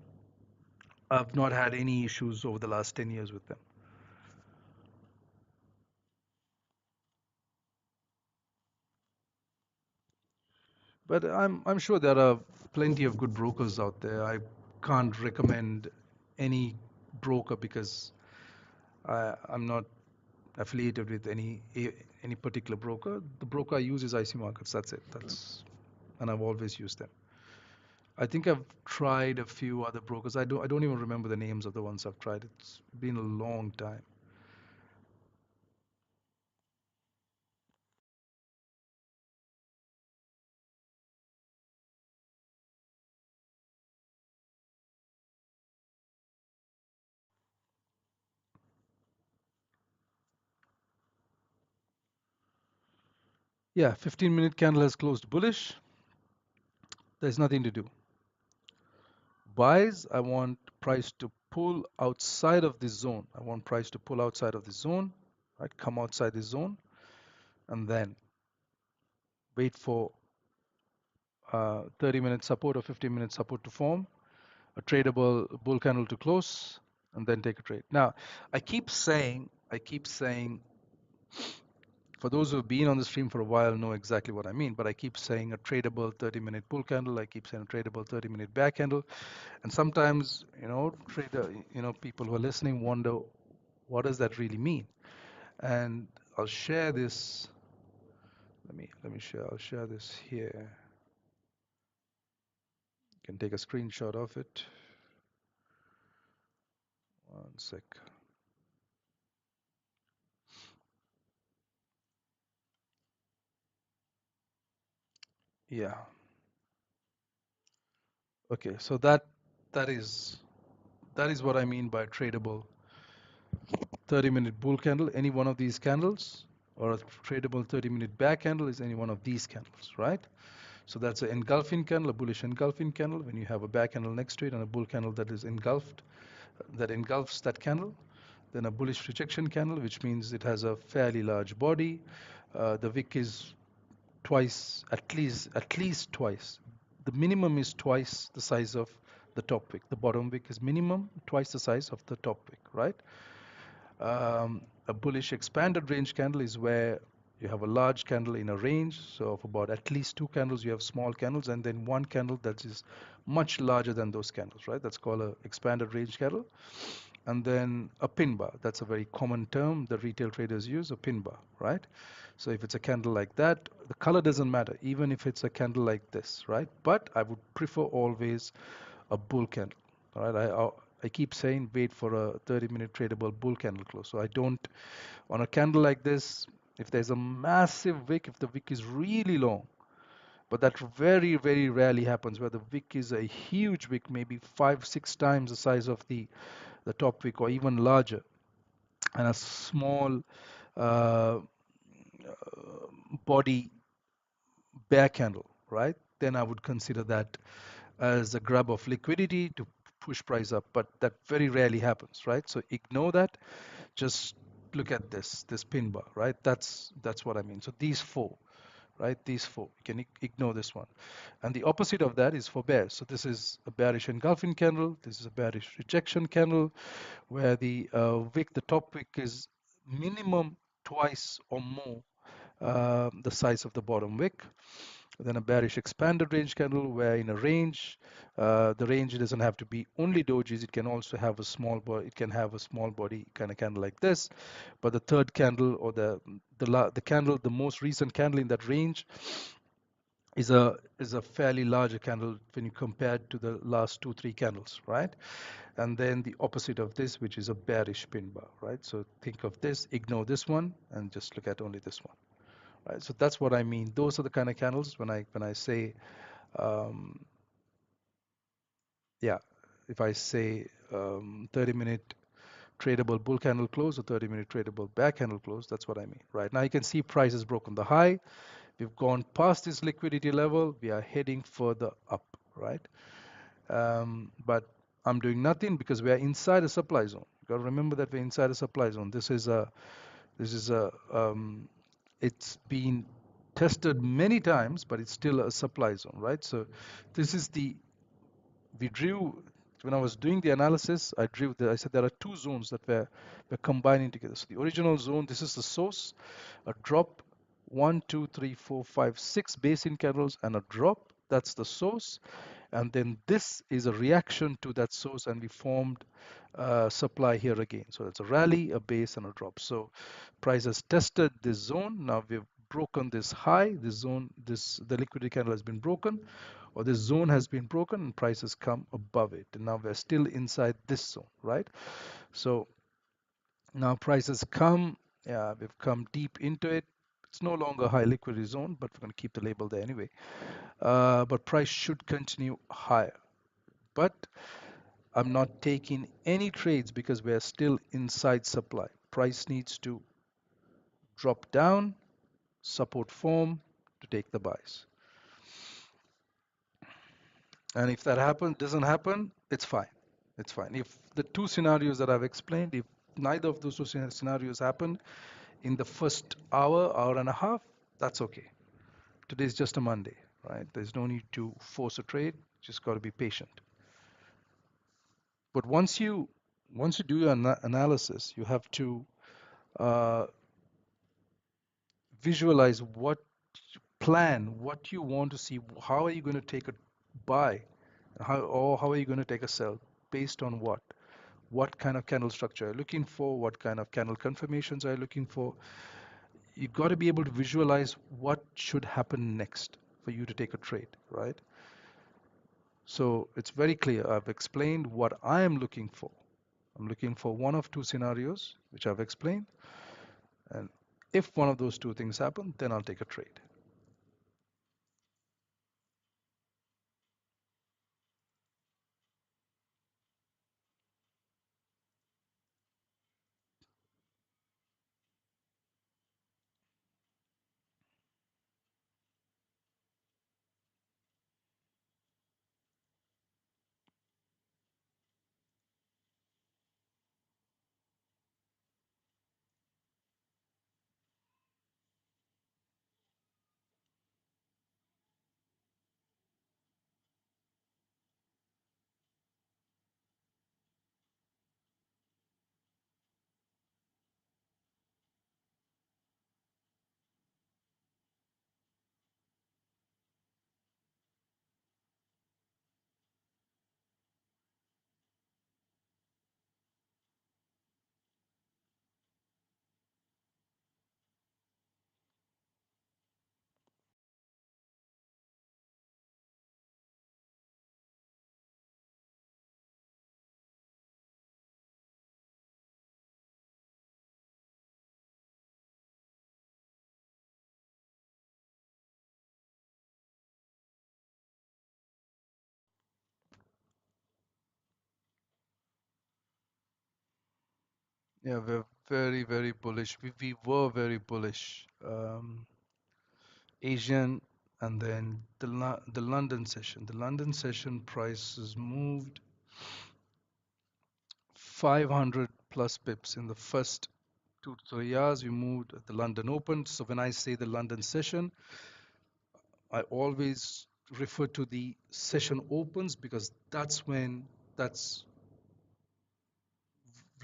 I've not had any issues over the last 10 years with them. But I'm sure there are plenty of good brokers out there. I can't recommend any broker because I'm not affiliated with any particular broker. The broker I use is IC Markets. That's it. And I've always used them. I think I've tried a few other brokers. I don't even remember the names of the ones I've tried. It's been a long time. Yeah, 15-minute candle has closed bullish. There's nothing to do. Buys, I want price to pull outside of this zone. I want price to pull outside of this zone, right? Come outside this zone, and then wait for 30-minute support or 15-minute support to form, a tradable bull candle to close, and then take a trade. Now, I keep saying, for those who have been on the stream for a while know exactly what I mean, but I keep saying a tradable 30-minute bull candle. I keep saying a tradable 30-minute back candle. And sometimes, people who are listening wonder, what does that really mean? And I'll share this. Let me share. I'll share this here. You can take a screenshot of it. One sec. Yeah. Okay. So that is that is what I mean by tradable 30-minute bull candle. Any one of these candles, or a tradable 30-minute back candle is any one of these candles, right? So that's an engulfing candle, a bullish engulfing candle. When you have a back candle next to it and a bull candle that is engulfed, that engulfs that candle. Then a bullish rejection candle, which means it has a fairly large body. The wick is twice, at least twice. The minimum is twice the size of the top wick. The bottom wick is minimum twice the size of the top wick, right? A bullish expanded range candle is where you have a large candle in a range. So of about at least two candles, you have small candles, and then one candle that is much larger than those candles, right? That's called a expanded range candle. And then a pin bar. That's a very common term that retail traders use, a pin bar, right? So if it's a candle like that, the color doesn't matter, even if it's a candle like this, right? But I would prefer always a bull candle. All right, I keep saying wait for a 30-minute tradable bull candle close. So I don't, on a candle like this, if there's a massive wick, if the wick is really long, but that very, very rarely happens, where the wick is a huge wick, maybe 5, 6 times the size of the top wick, or even larger, and a small uh, body bear candle, right? Then I would consider that as a grab of liquidity to push price up, but that very rarely happens, right? So ignore that. Just look at this pin bar, right? That's what I mean. So these four, right? These four, you can ignore this one. And the opposite of that is for bears. So this is a bearish engulfing candle. This is a bearish rejection candle, where the wick, the top wick, is minimum twice or more the size of the bottom wick. Then a bearish expanded range candle, where in a range, the range doesn't have to be only dojis. It can also have a small body. It can have a small body kind of candle like this. But the third candle, or the candle, the most recent candle in that range, is a fairly larger candle when you compare it to the last 2, 3 candles, right? And then the opposite of this, which is a bearish pin bar, right? So think of this, ignore this one, and just look at only this one. Right, so that's what I mean. Those are the kind of candles when I say, um, yeah, if I say 30-minute tradable bull candle close or 30-minute tradable bear candle close, that's what I mean. Right now you can see price has broken the high. We've gone past this liquidity level. We are heading further up, right? But I'm doing nothing because we are inside a supply zone. You got to remember that we're inside a supply zone. This is a it's been tested many times, but it's still a supply zone, right? So this is we drew, when I was doing the analysis, I said there are two zones that we're combining together. So the original zone, this is the source, a drop, 1, 2, 3, 4, 5, 6 basin candles and a drop, that's the source. And then this is a reaction to that source, and we formed supply here again. So it's a rally, a base, and a drop. So price has tested this zone. Now we've broken this high, this zone, the liquidity candle has been broken, or this zone has been broken, and price has come above it. And now we're still inside this zone, right? So now price has come, yeah, we've come deep into it. It's no longer high liquidity zone, but we're going to keep the label there anyway. But price should continue higher. But I'm not taking any trades because we're still inside supply. Price needs to drop down, support form to take the buys. And if that doesn't happen, it's fine. It's fine. If the two scenarios that I've explained, if neither of those two scenarios happen in the first hour and a half, that's okay. Today's just a Monday, right? There's no need to force a trade. Just got to be patient. But once you do your analysis, you have to uh, visualize what you want to see. How are you going to take a buy? How are you going to take a sell? Based on what? What kind of candle structure are you looking for? What kind of candle confirmations are you looking for? You got to be able to visualize what should happen next for you to take a trade, right? So it's very clear. I've explained what I am looking for. I'm looking for one of two scenarios, which I've explained. And if one of those two things happen, then I'll take a trade. Yeah, we're very, very bullish. We were very bullish. Asian and then the London session. The London session prices moved 500 plus pips in the first 2 to 3 hours. We moved at the London Open. So when I say the London session, I always refer to the session opens because that's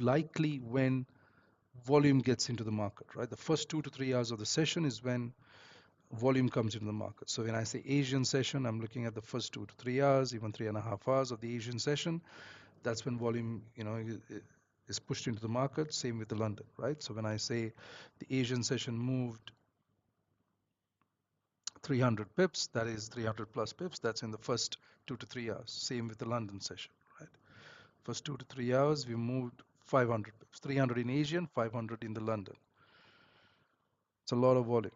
likely when volume gets into the market, right? The first 2 to 3 hours of the session is when volume comes into the market. So when I say Asian session, I'm looking at the first 2 to 3 hours, even 3.5 hours of the Asian session. That's when volume, is pushed into the market. Same with the London, right? So when I say the Asian session moved 300 pips, that is 300 plus pips. That's in the first 2 to 3 hours. Same with the London session, right? First 2 to 3 hours, we moved 500 pips, 300 in Asian, 500 in the London. It's a lot of volume.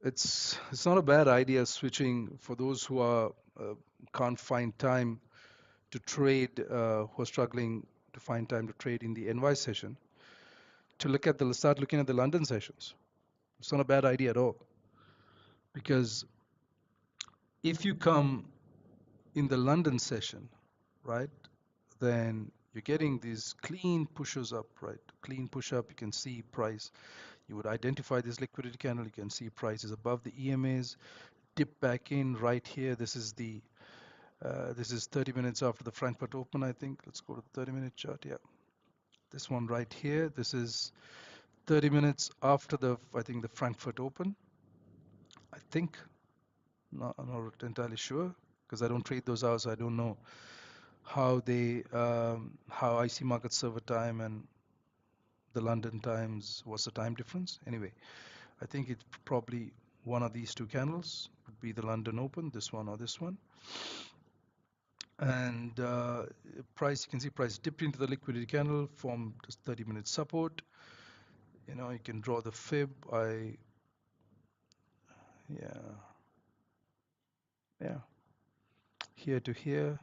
It's not a bad idea switching for those who are can't find time to trade, who are struggling to find time to trade in the NY session, to start looking at the London sessions. It's not a bad idea at all, because if you come in the London session, right, then you're getting these clean pushes up, right? Clean push up. You can see price. You would identify this liquidity candle. You can see price is above the EMAs. Dip back in right here. This is 30 minutes after the Frankfurt Open, I think. Let's go to the 30-minute chart. Yeah, this one right here. This is 30 minutes after I think the Frankfurt Open. I think. No, I'm not entirely sure because I don't trade those hours. So I don't know how IC market server time and the London times, what's the time difference. Anyway, I think it's probably one of these two candles would be the London Open, this one or this one. And price, you can see price dipped into the liquidity candle, formed 30-minute support. You can draw the fib. Yeah, yeah, here to here.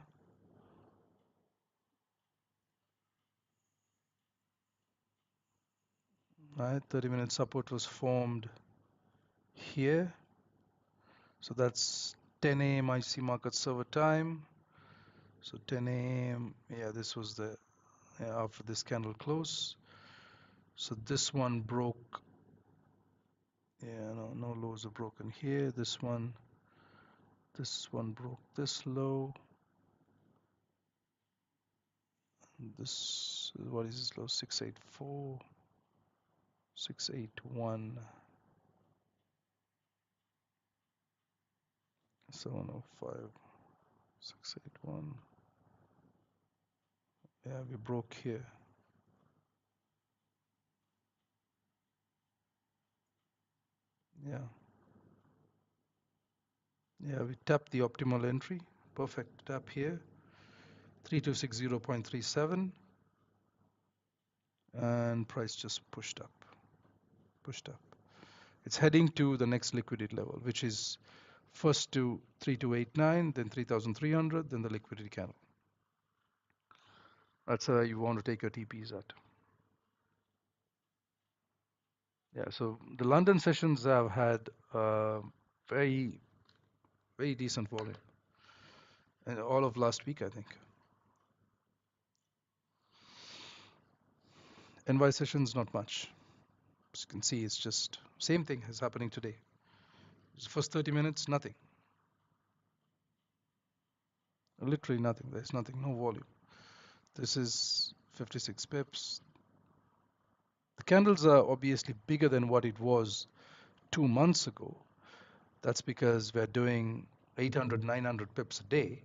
Right, 30-minute support was formed here. So that's 10 a.m. IC market server time. So 10 a.m. Yeah, this was the after this candle close. So this one broke. Yeah, no lows are broken here. This one broke this low. This, what is this low? 684, 681, 705, 681. Yeah, we broke here. Yeah, yeah, we tapped the optimal entry. Perfect tap here. 3260.37, and price just pushed up. It's heading to the next liquidity level, which is first to 3289, then 3300, then the liquidity candle. That's how you want to take your TPs at. Yeah, so the London sessions have had very, very decent volume, and all of last week, I think. NY sessions, not much. As you can see, it's just same thing is happening today. The first 30 minutes, nothing. Literally nothing. There's nothing, no volume. This is 56 pips. The candles are obviously bigger than what it was 2 months ago. That's because we're doing 800, 900 pips a day.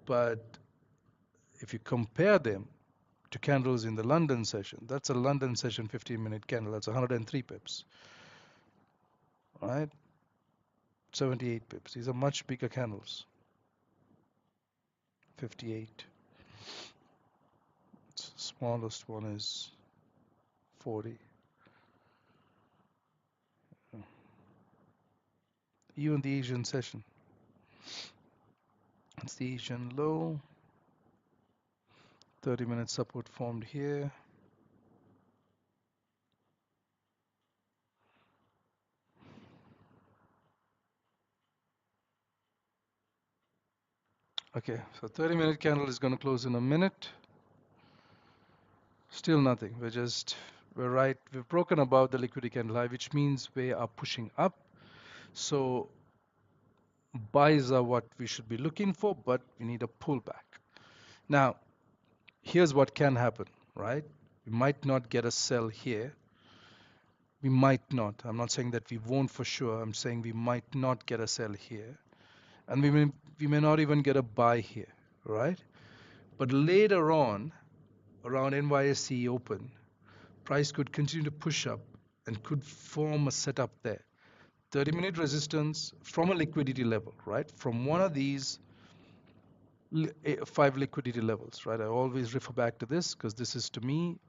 But if you compare them to candles in the London session, that's a London session 15-minute candle. That's 103 pips, right? 78 pips. These are much bigger candles. 58. Smallest one is 40. Even the Asian session. It's the Asian low. 30-minute support formed here. Okay, so 30-minute candle is going to close in a minute. Still nothing. We're right. We've broken above the liquidity candle high, which means we are pushing up. So buys are what we should be looking for, but we need a pullback. Now, here's what can happen, right? We might not get a sell here. We might not. I'm not saying that we won't for sure. I'm saying we might not get a sell here. And we may not even get a buy here, right? But later on, around NYSE open, price could continue to push up and could form a setup there. 30-minute resistance from a liquidity level, right? From one of these 5 liquidity levels, right? I always refer back to this because this is to me,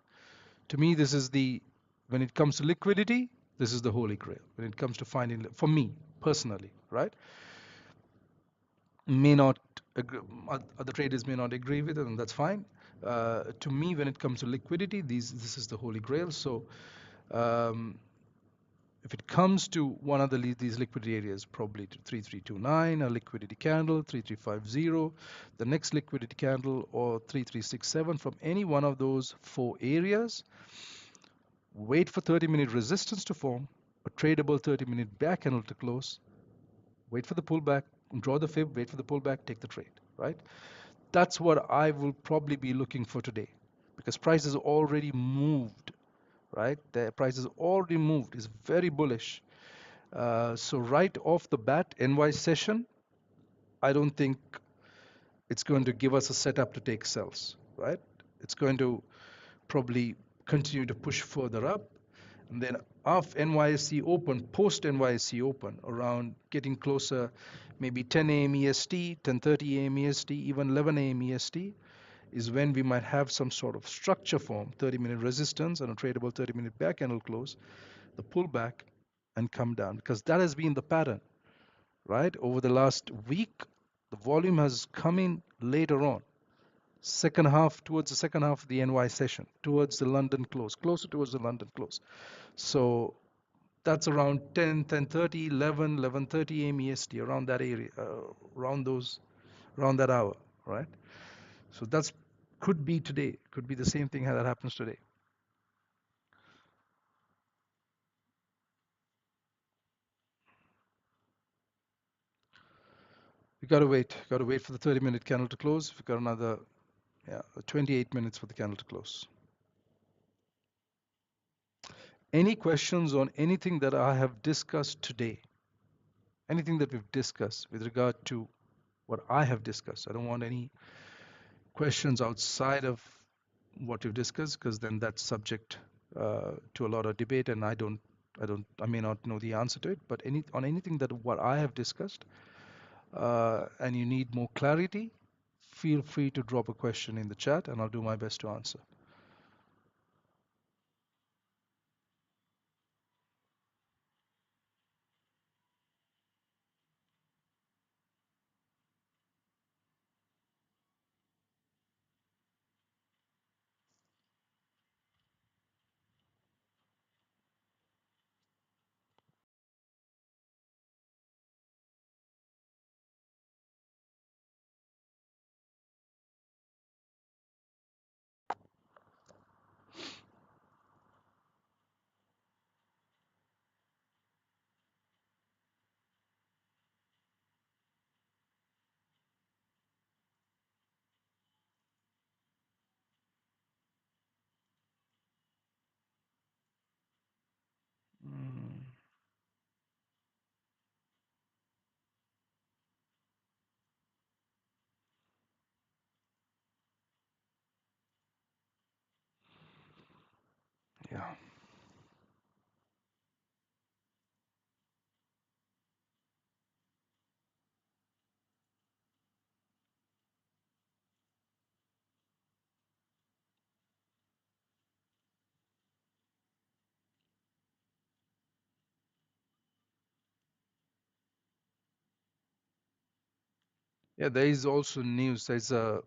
this is when it comes to liquidity, this is the holy grail. When it comes to finding, for me personally, right? May not agree, other traders may not agree with it, and that's fine. To me, when it comes to liquidity, this is the holy grail. So um, if it comes to one of these liquidity areas, probably to 3329, a liquidity candle, 3350, the next liquidity candle, or 3367, from any one of those 4 areas, wait for 30-minute resistance to form, a tradable 30-minute back candle to close, wait for the pullback, draw the fib, wait for the pullback, take the trade, right? That's what I will probably be looking for today, because price has already moved, right? The price has already moved. It's very bullish. So right off the bat, NY session, I don't think it's going to give us a setup to take sells, right? It's going to probably continue to push further up. And then off NYSE open, post NYSE open, around getting closer, maybe 10 a.m. EST, 10:30 a.m. EST, even 11 a.m. EST, is when we might have some sort of structure form, 30-minute resistance and a tradable 30-minute back candle close, the pullback, and come down, because that has been the pattern, right? Over the last week, the volume has come in later on, towards the second half of the NY session, towards the London close, closer towards the London close. So that's around 10, 10:30, 11, 11:30 a.m. EST, around that area, around that hour, right? So that's could be today, could be the same thing that happens today. We gotta wait. Gotta wait for the 30-minute candle to close. We've got another, yeah, 28 minutes for the candle to close. Any questions on anything that I have discussed today? Anything that we've discussed with regard to what I have discussed? I don't want any questions outside of what we've discussed, because then that's subject to a lot of debate, and I may not know the answer to it. But on anything that what I have discussed, and you need more clarity, feel free to drop a question in the chat, and I'll do my best to answer. Mm, yeah, yeah. There is also news. There's a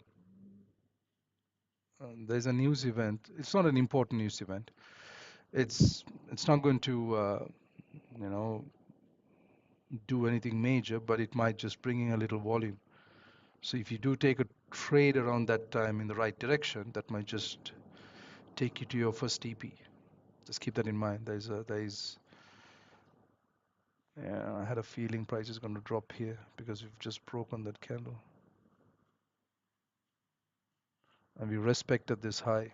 news event. It's not an important news event. It's not going to you know do anything major, but it might just bring in a little volume. So if you do take a trade around that time in the right direction, that might just take you to your first TP. Just keep that in mind. Yeah, I had a feeling price is going to drop here because we've just broken that candle and we respected this high.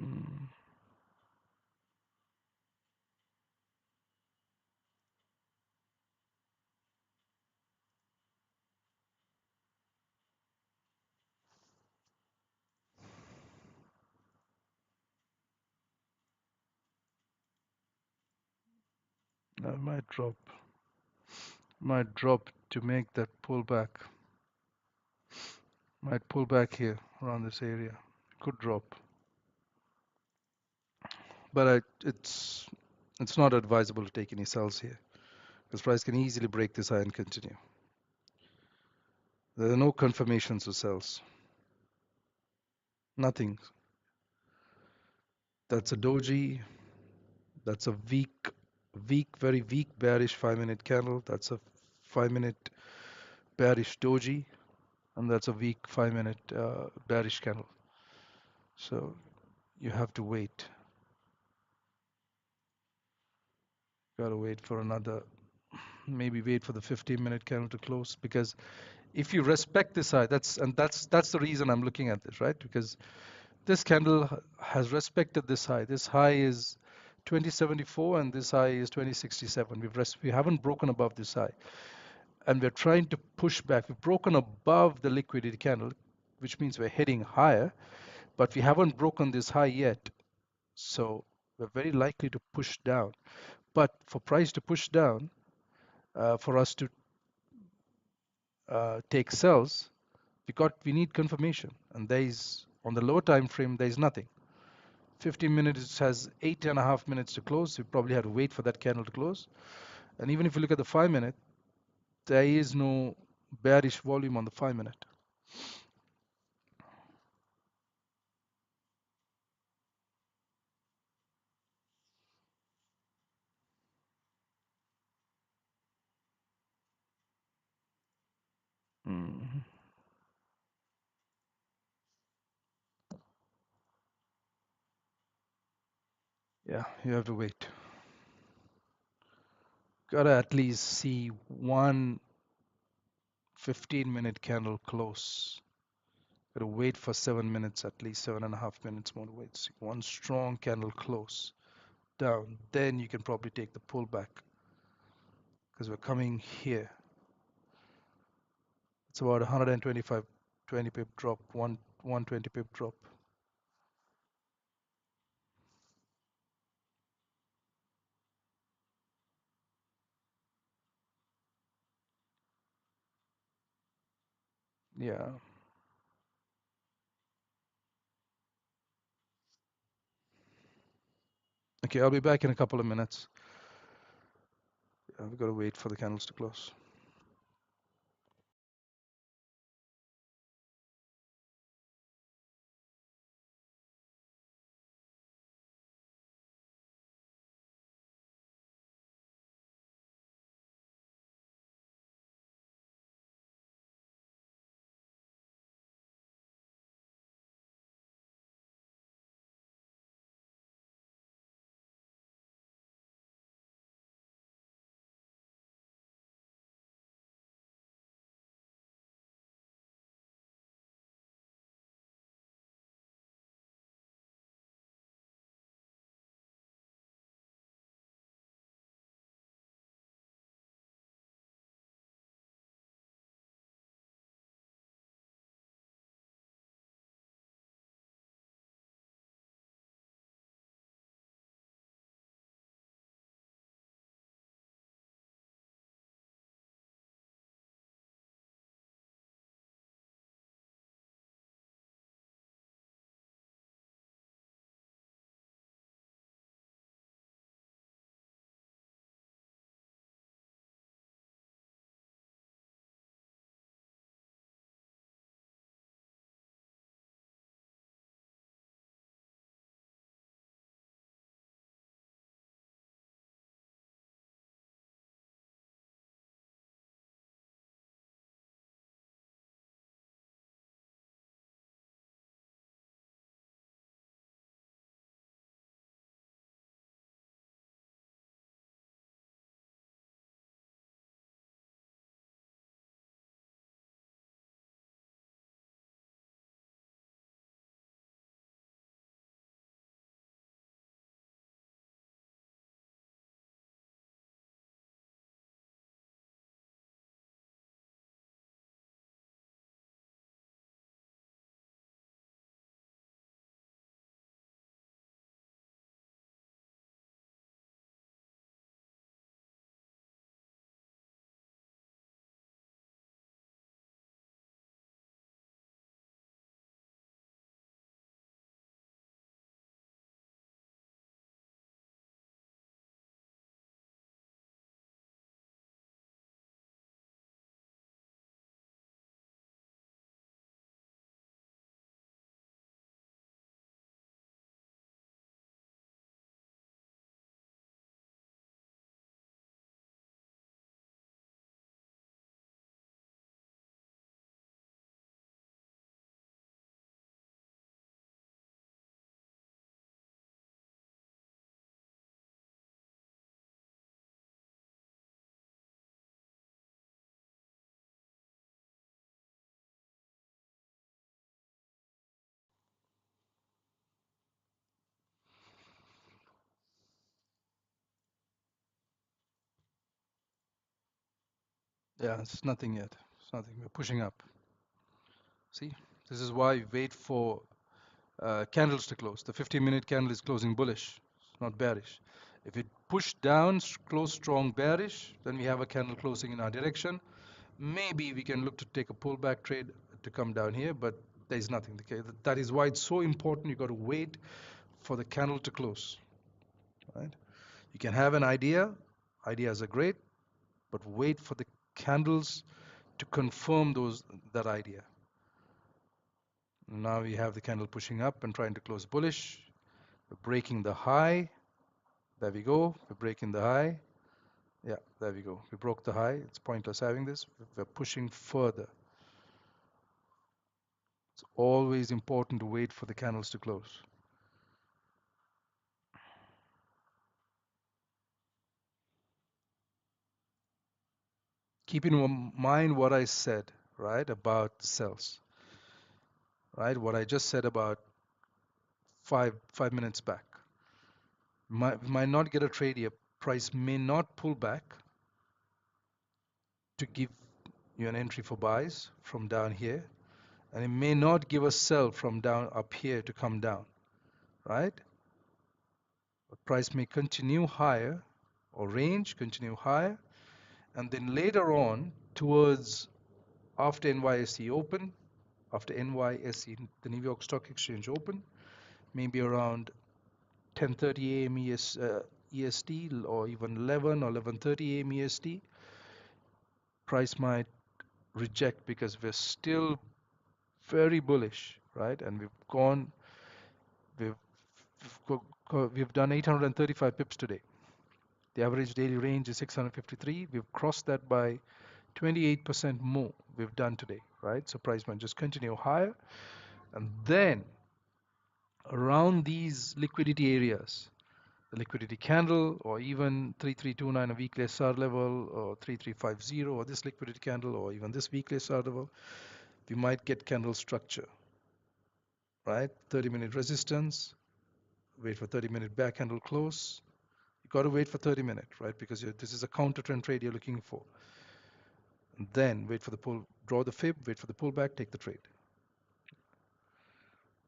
Mm, I might drop to make that pullback. Might pull back here around this area. Could drop, but it's not advisable to take any sells here because price can easily break this high and continue. There are no confirmations of sells. Nothing. That's a doji. That's a very weak bearish 5-minute candle. That's a 5-minute bearish doji, and that's a weak 5-minute bearish candle. So you have to wait. Gotta wait for another, maybe wait for the 15-minute candle to close, because if you respect this high, that's the reason I'm looking at this, right? Because this candle has respected this high. This high is 2074 and this high is 2067. We haven't broken above this high, and we're trying to push back. We've broken above the liquidity candle, which means we're heading higher, but we haven't broken this high yet. So we're very likely to push down. But for price to push down, for us to take sells, We need confirmation, and there is on the lower time frame there is nothing. 15 minutes has 8.5 minutes to close. You probably have to wait for that candle to close. And even if you look at the 5 minute, there is no bearish volume on the 5 minute. Mhm. Yeah, you have to wait. Gotta at least see one 15-minute candle close. Gotta wait for 7 minutes, at least 7.5 minutes more to wait. See one strong candle close down. Then you can probably take the pullback because we're coming here. It's about 125, 20 pip drop, 120 pip drop. Yeah. Okay, I'll be back in a couple of minutes. We've got to wait for the candles to close. Yeah, it's nothing yet. It's nothing. We're pushing up. See, this is why we wait for candles to close. The 15-minute candle is closing bullish, it's not bearish. If it pushed down, close strong bearish, then we have a candle closing in our direction. Maybe we can look to take a pullback trade. to come down here, but there's nothing. Okay, that is why it's so important. You got to wait for the candle to close, right? You can have an idea. Ideas are great, but wait for the candles to confirm that idea. Now we have the candle pushing up and trying to close bullish. We're breaking the high. There we go. We're breaking the high. Yeah, there we go. We broke the high. It's pointless having this. We're pushing further. It's always important to wait for the candles to close. Keep in mind what I said, right, about the cells, right? What I just said about five minutes back. Might not get a trade here. Price may not pull back to give you an entry for buys from down here, and it may not give a sell from down up here to come down, right? But price may continue higher, or range continue higher, and then later on towards after NYSE open, after NYSE, the New York Stock Exchange open, maybe around 10:30 a.m. EST or even 11 or 11:30 a.m. EST, price might reject because we're still very bullish, right? And we've we've done 835 pips today. The average daily range is 653. We've crossed that by 28% more we've done today, right? So price might just continue higher, and then around these liquidity areas, the liquidity candle, or even 3329, a weekly SR level, or 3350, or this liquidity candle, or even this weekly SR level, we might get candle structure, right? 30-minute resistance, wait for 30-minute back candle close. You got to wait for 30 minutes, right? Because this is a counter trend trade you're looking for. And then wait for the pull, draw the fib, wait for the pullback, take the trade.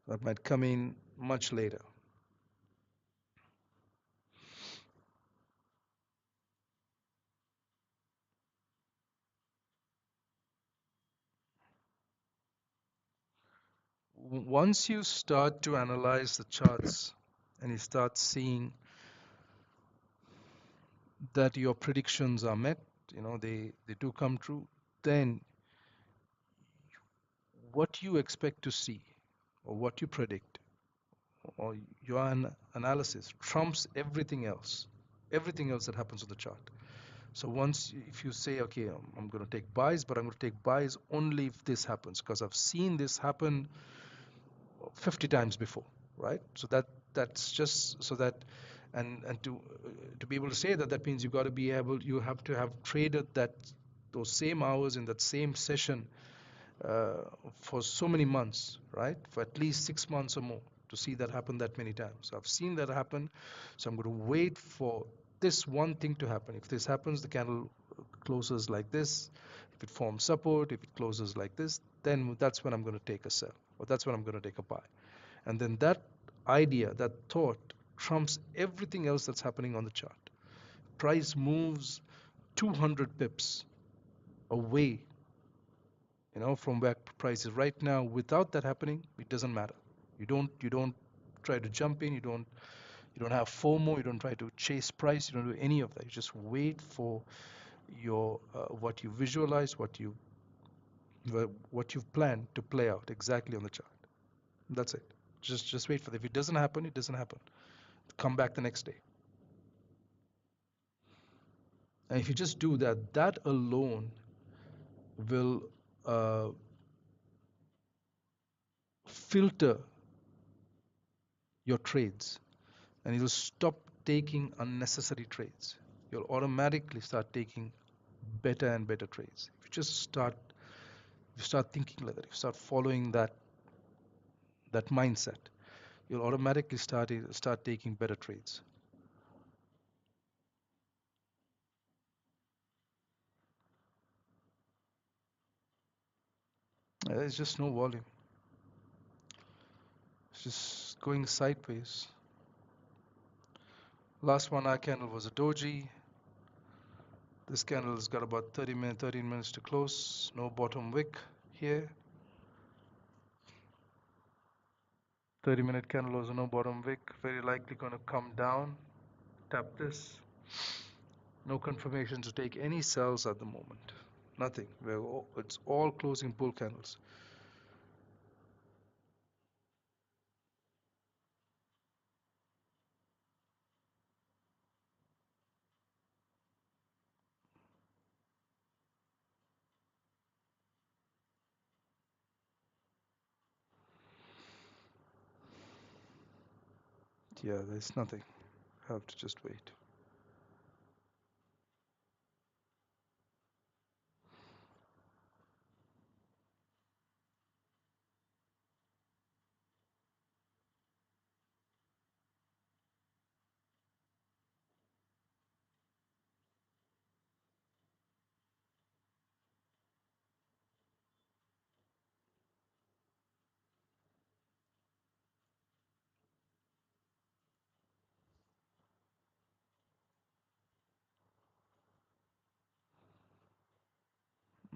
That might come in much later. Once you start to analyze the charts and you start seeing that your predictions are met, they do come true, then what you expect to see or what you predict or your analysis trumps everything else that happens on the chart. So if you say, okay, I'm going to take buys, but I'm going to take buys only if this happens, because I've seen this happen 50 times before, right? So that's just so that, and to be able to say that, that means you have to have traded those same hours in that same session for so many months, right? For at least 6 months or more to see that happen that many times. So I've seen that happen, so I'm going to wait for this one thing to happen. If this happens, the candle closes like this. If it forms support, if it closes like this, then that's when I'm going to take a sell, or that's when I'm going to take a buy. And then that idea, that thought, trumps everything else that's happening on the chart. Price moves 200 pips away, from where price is right now. Without that happening, it doesn't matter. You don't try to jump in. You don't have FOMO. You don't try to chase price. You don't do any of that. You just wait for your what you visualize, what you've planned to play out exactly on the chart. That's it. Just wait for it. If it doesn't happen, it doesn't happen. Come back the next day. And if you just do that, that alone will filter your trades, and you'll stop taking unnecessary trades. You'll automatically start taking better and better trades. If you start thinking like that, if you start following that mindset, you'll automatically start taking better trades. There's just no volume. It's just going sideways. Last one hour candle was a doji. This candle's got about 13 minutes to close. No bottom wick here. 30-minute candle also no bottom wick, very likely going to come down, tap this. No confirmation to take any sells at the moment. Nothing. It's all closing bull candles. Yeah, there's nothing. Have to just wait.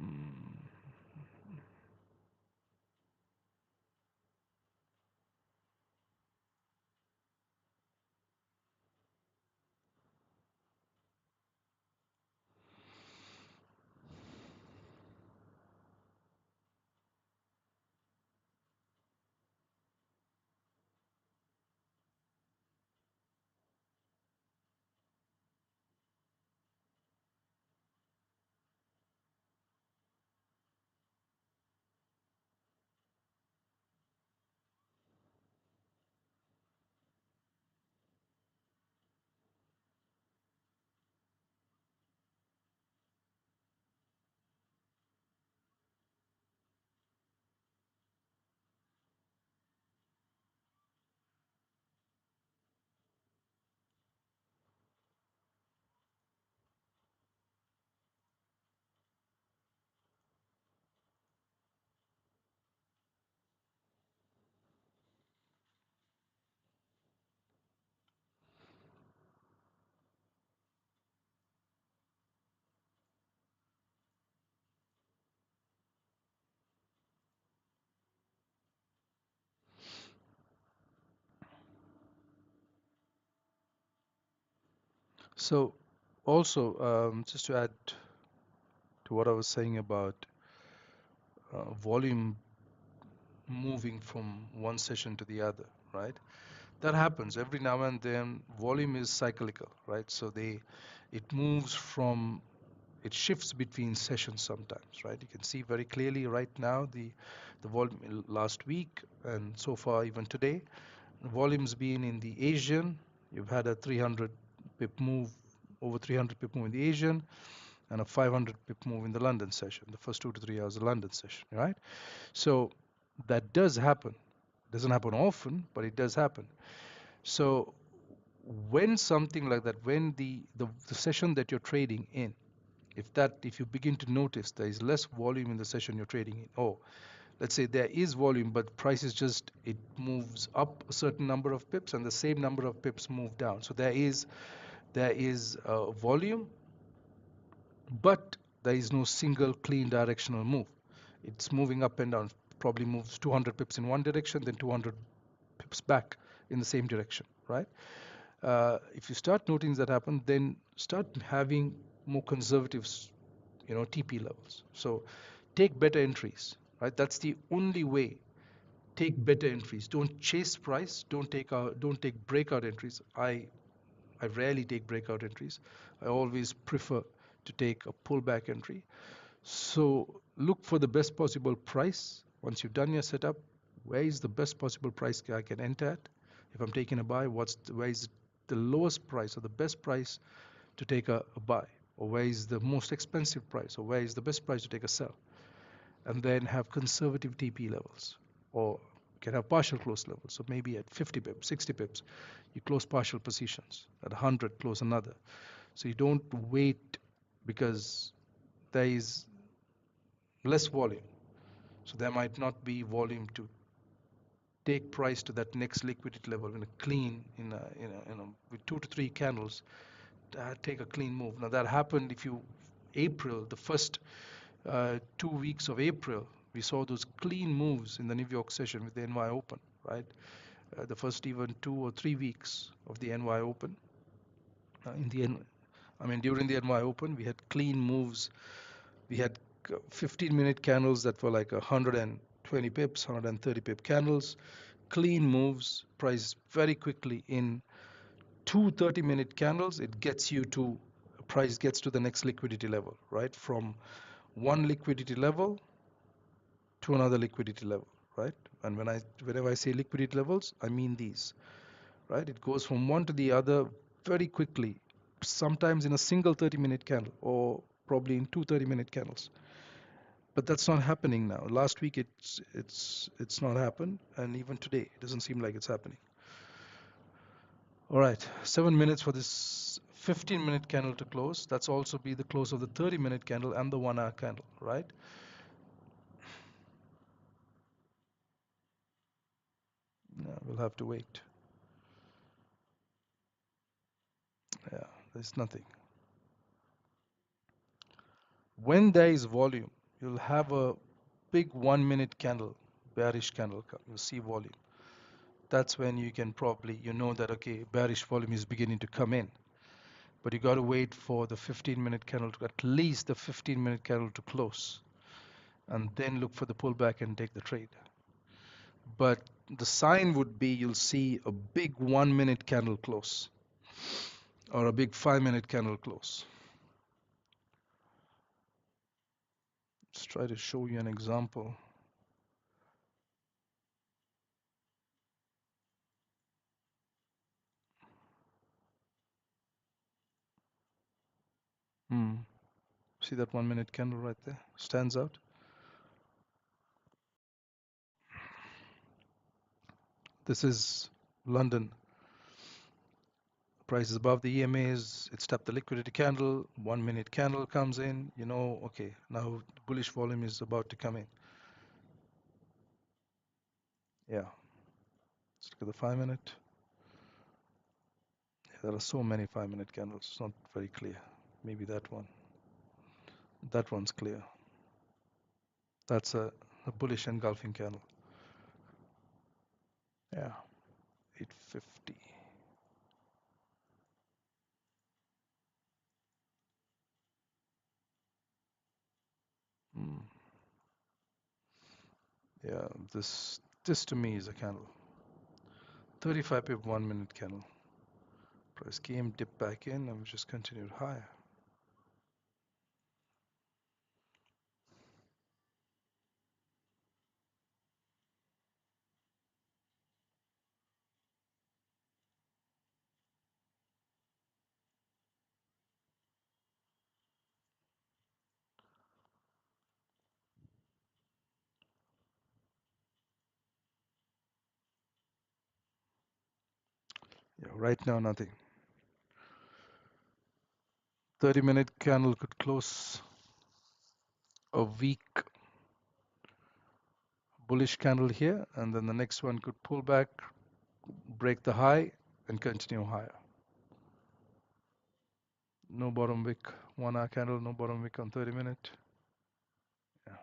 Mm. So, also, just to add to what I was saying about volume moving from one session to the other, right? That happens every now and then. Volume is cyclical, right? So it moves from, it shifts between sessions sometimes, right? You can see very clearly right now the volume last week and so far even today. The volume's been in the Asian. You've had a 300 pip move, over 300 pip move in the Asian, and a 500 pip move in the London session, the first 2 to 3 hours of the London session, right? So that does happen. Doesn't happen often, but it does happen. So when something like that, when the session that you're trading in, if you begin to notice there is less volume in the session you're trading in, oh, let's say there is volume, but price is just, it moves up a certain number of pips and the same number of pips move down. So there is volume, but there is no single clean directional move. It's moving up and down. Probably moves 200 pips in one direction, then 200 pips back in the same direction, right? If you start noticing that happen, then start having more conservative, TP levels. So take better entries, right? That's the only way. Take better entries. Don't chase price. Don't take breakout entries. I rarely take breakout entries. I always prefer to take a pullback entry. So look for the best possible price. Once you've done your setup, where is the best possible price I can enter at? If I'm taking a buy, where is the lowest price or the best price to take a buy? Or where is the most expensive price? Or where is the best price to take a sell? And then have conservative TP levels. Or you can have partial close levels. So maybe at 50 pips, 60 pips, you close partial positions. At 100, close another. So you don't wait because there is less volume. So there might not be volume to take price to that next liquidity level in a clean, with 2 to 3 candles, take a clean move. Now that happened April, the first 2 weeks of April, we saw those clean moves in the New York session with the NY Open, right? the first even 2 or 3 weeks of the NY Open. In the I mean, during the NY Open, we had clean moves. We had 15-minute candles that were like 120 pips, 130 pip candles, clean moves, price very quickly in two 30-minute candles. It gets you to price gets to the next liquidity level, right? From one liquidity level to another liquidity level, right? And whenever I say liquidity levels, I mean these, right? It goes from one to the other very quickly, sometimes in a single 30-minute candle or probably in two 30-minute candles. But that's not happening now. Last week it's not happened, and even today it doesn't seem like it's happening. All right, 7 minutes for this 15-minute candle to close. That's also be the close of the 30-minute candle and the 1 hour candle, right? Yeah, we'll have to wait. Yeah, there's nothing. When there is volume, you'll have a big 1 minute candle, bearish candle come. You'll see volume. That's when you can probably, you know that, okay, bearish volume is beginning to come in. But you got to wait for the 15-minute candle to, at least the 15-minute candle to close, and then look for the pullback and take the trade. But the sign would be you'll see a big 1 minute candle close or a big 5-minute candle close. Let's try to show you an example. See that 1 minute candle right there? Stands out. This is London. Price is above the EMAs. It's tapped the liquidity candle. 1 minute candle comes in. You know, okay, now bullish volume is about to come in. Yeah. Let's look at the 5 minute. Yeah, there are so many 5 minute candles. It's not very clear. Maybe that one. That one's clear. That's a bullish engulfing candle. Yeah. 850. Mm. Yeah, this to me is a candle. 35 pip 1 minute candle. Price came, dipped back in, and we just continued higher. Yeah, right now nothing. 30-minute candle could close a weak bullish candle here, and then the next one could pull back, break the high, and continue higher. No bottom wick, 1 hour candle, no bottom wick on 30-minute. Yeah.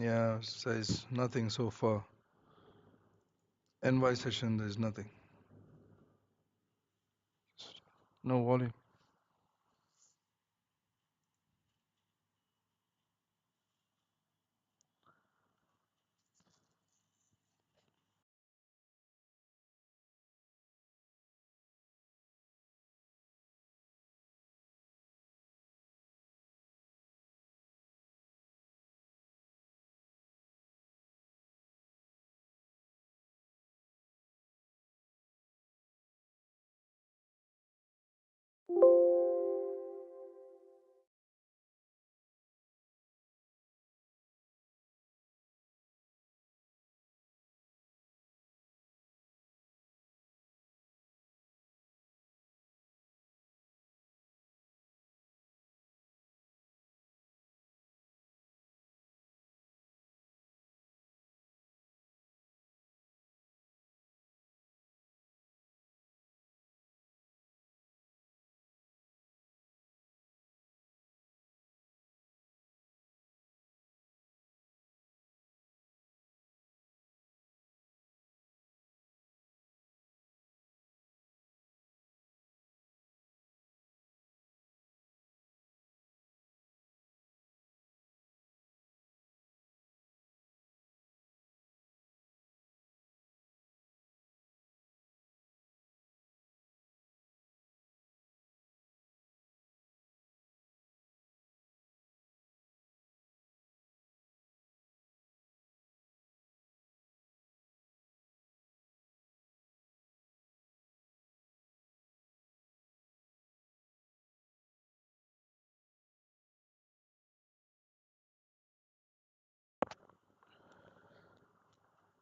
Yeah, says nothing so far. NY session, there's nothing. No volume.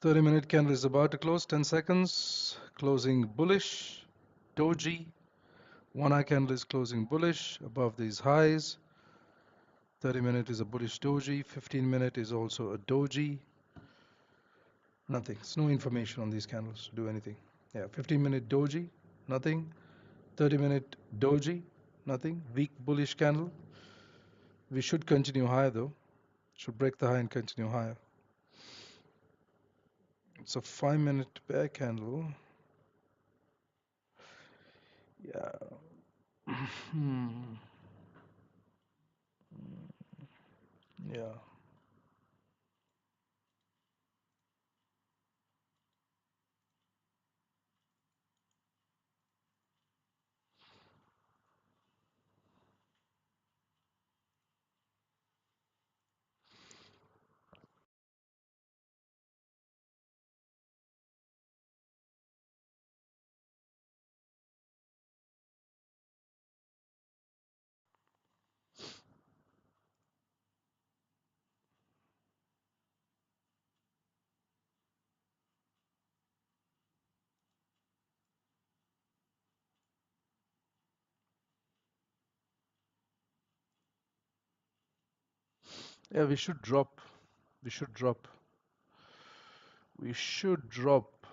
Thirty-minute candle is about to close. 10 seconds. Closing bullish. Doji. One eye candle is closing bullish above these highs. 30-minute is a bullish doji. 15-minute is also a doji. Nothing. There's no information on these candles to do anything. Yeah, 15-minute doji. Nothing. 30-minute doji. Nothing. Weak bullish candle. We should continue higher though. Should break the high and continue higher. It's a 5-minute bear candle. Yeah. Yeah. Yeah, we should drop. We should drop. We should drop.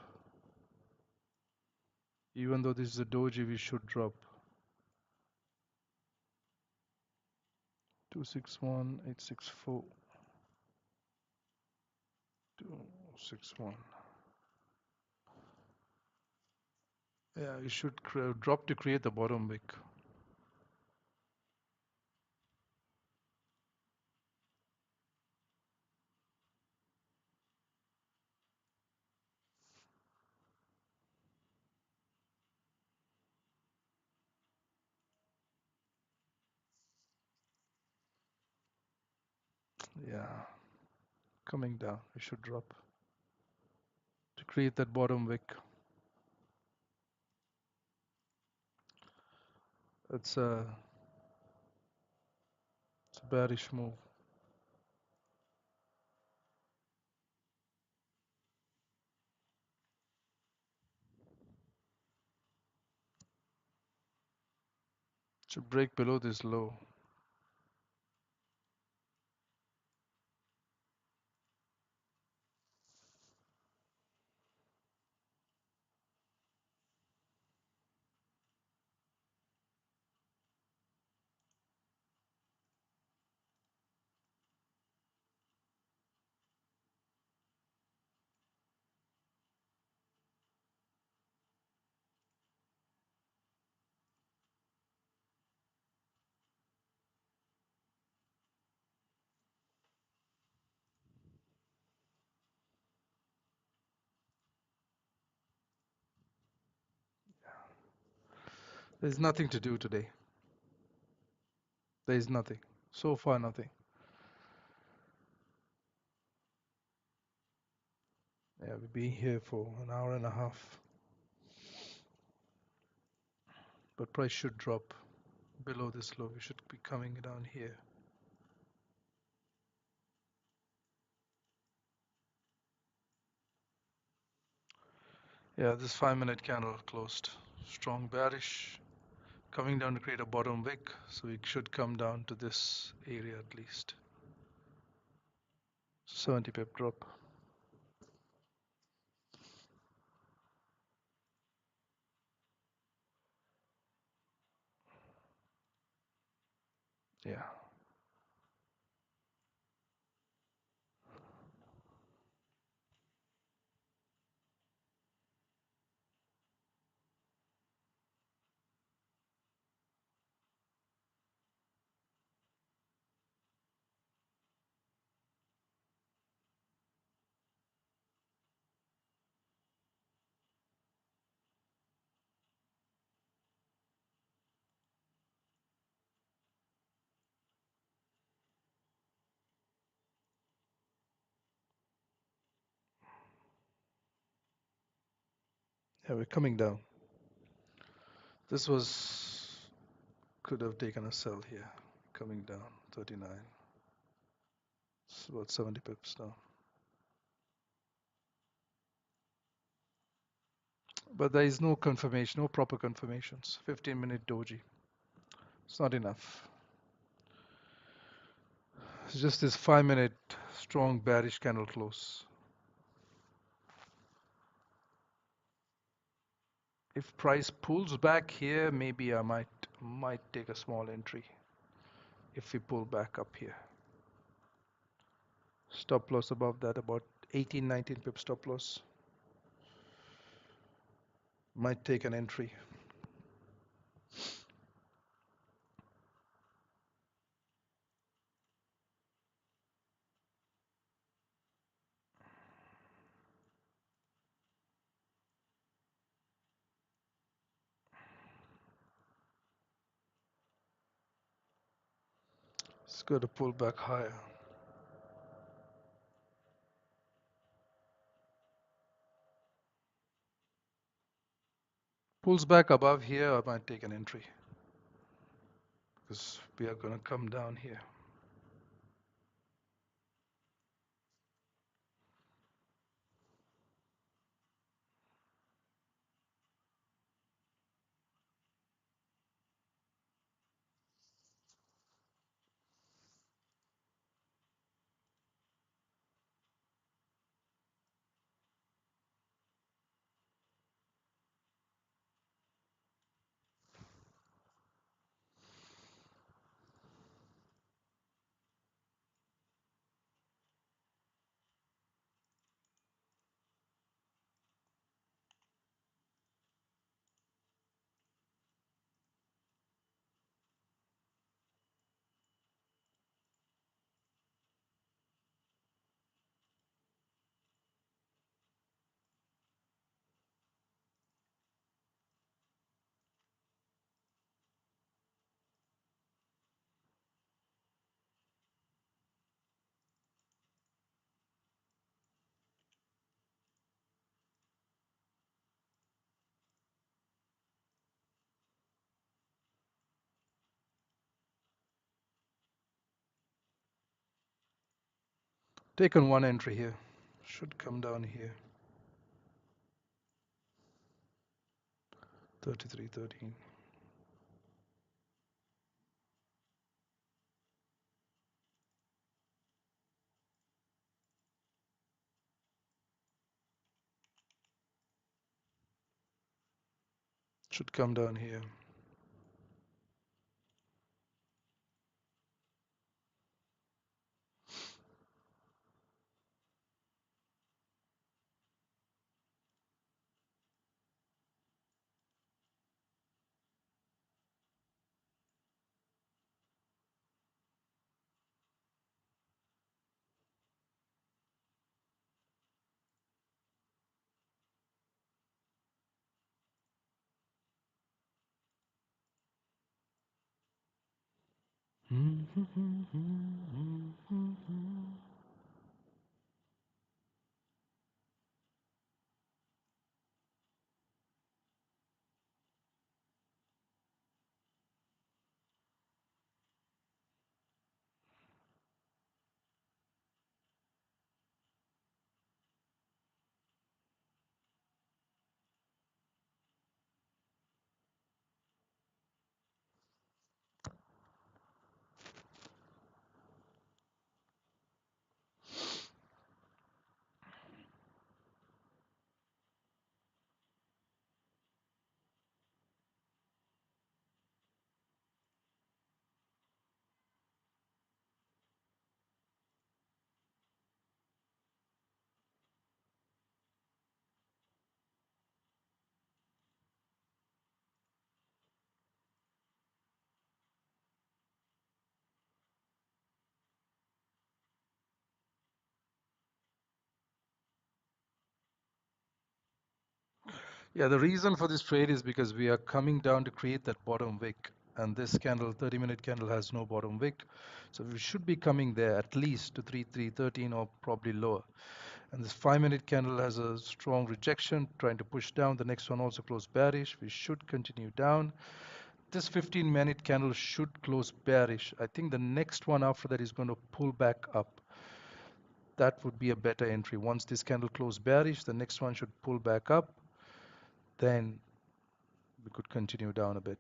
Even though this is a doji, we should drop. 261, 864, 261. Yeah, you should drop to create the bottom wick. Yeah, coming down. We should drop to create that bottom wick. It's a bearish move. Should break below this low. There's nothing to do today. There is nothing. So far, nothing. Yeah, we've been here for an hour and a half, but price should drop below this low. We should be coming down here. Yeah, this 5-minute candle closed strong bearish, coming down to create a bottom wick, so it should come down to this area at least. 70 pip drop. Yeah. Yeah, we're coming down. This was, could have taken a sell here. Coming down, 39. It's about 70 pips down. But there is no confirmation, no proper confirmations. 15-minute doji. It's not enough. It's just this 5-minute strong bearish candle close. If price pulls back here, maybe I might take a small entry. If we pull back up here. Stop loss above that, about 18, 19 pip stop loss. Might take an entry. It's going to pull back higher. Pulls back above here, I might take an entry. Because we are going to come down here. Taken one entry here. Should come down here. 33.13. Should come down here. Yeah, the reason for this trade is because we are coming down to create that bottom wick. And this candle, 30-minute candle, has no bottom wick. So we should be coming there at least to 3313 or probably lower. And this 5-minute candle has a strong rejection, trying to push down. The next one also closed bearish. We should continue down. This 15-minute candle should close bearish. I think the next one after that is going to pull back up. That would be a better entry. Once this candle closes bearish, the next one should pull back up. Then we could continue down a bit.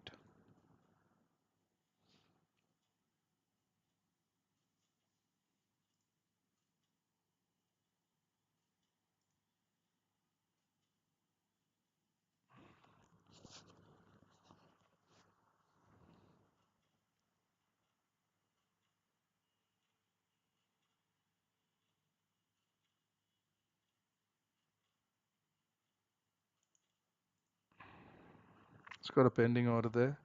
It's got a pending order there.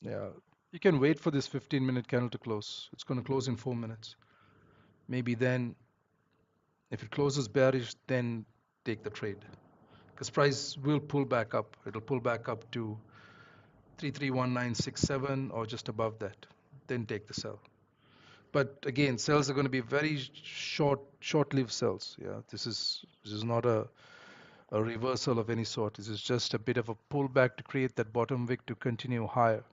Yeah, you can wait for this 15-minute candle to close. It's going to close in 4 minutes. Maybe then, if it closes bearish, then take the trade. Because price will pull back up. It'll pull back up to 331967 or just above that. Then take the sell. But again, sells are going to be very short-lived sells. Yeah, this is not a reversal of any sort. This is just a bit of a pullback to create that bottom wick to continue higher.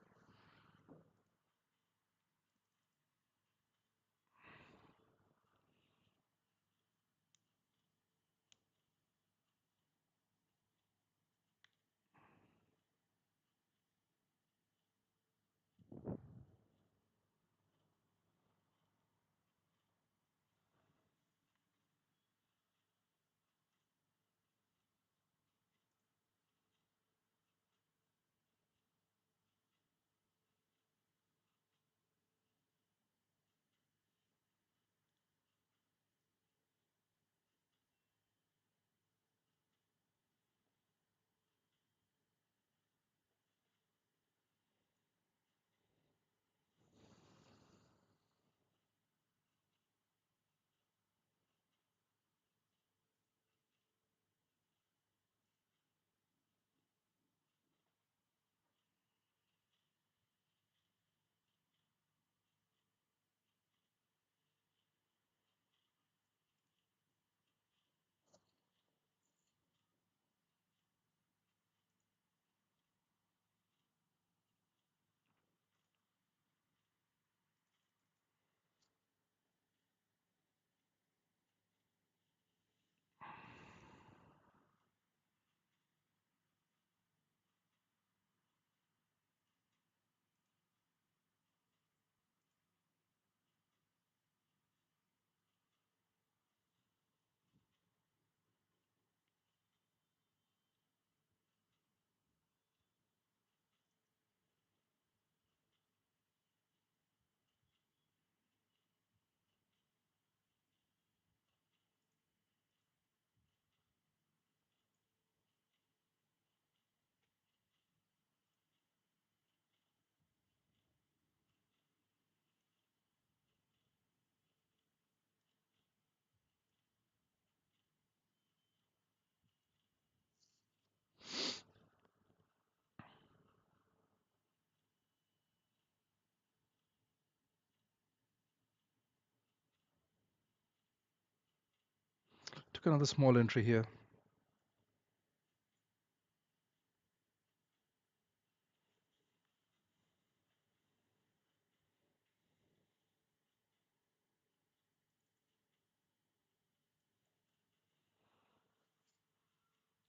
Took another small entry here.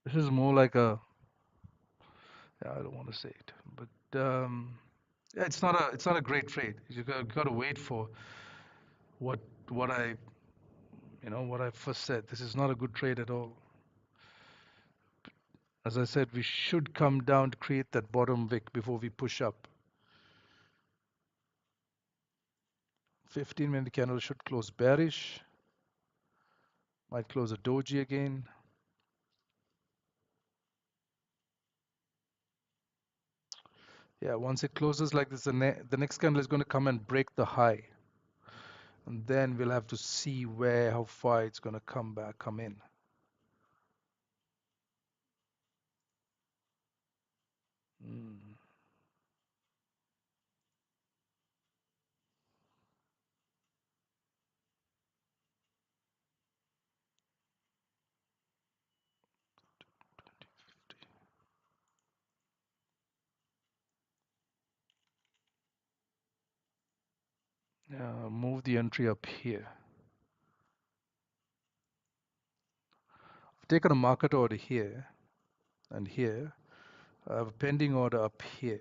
This is more like a, yeah, I don't want to say it, but yeah, it's not a great trade. Got to wait for what what I what I first said. This is not a good trade at all. As I said, we should come down to create that bottom wick before we push up. 15-minute candle should close bearish. Might close a doji again. Yeah, once it closes like this, the next candle is going to come and break the high. And then we'll have to see how far it's going to come in. Mm. Yeah, move the entry up here. I've taken a market order here and here. I have a pending order up here.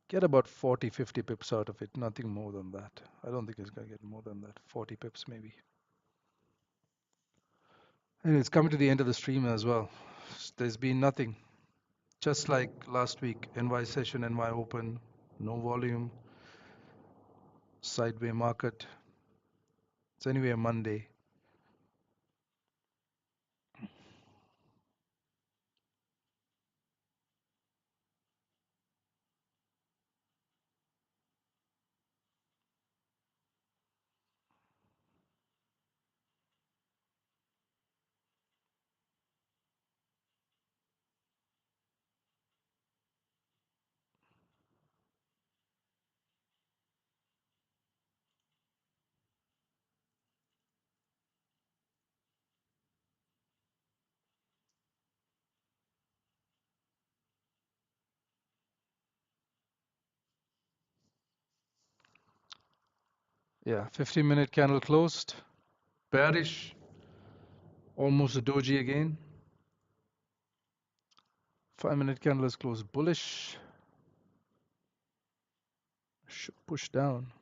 Get about 40, 50 pips out of it, nothing more than that. I don't think it's going to get more than that, 40 pips maybe. And it's coming to the end of the stream as well. There's been nothing. Just like last week, NY session, NY open, no volume, sideway market. It's anyway a Monday. Yeah, 15-minute candle closed, bearish, almost a doji again. 5-minute candle is closed bullish, should push down.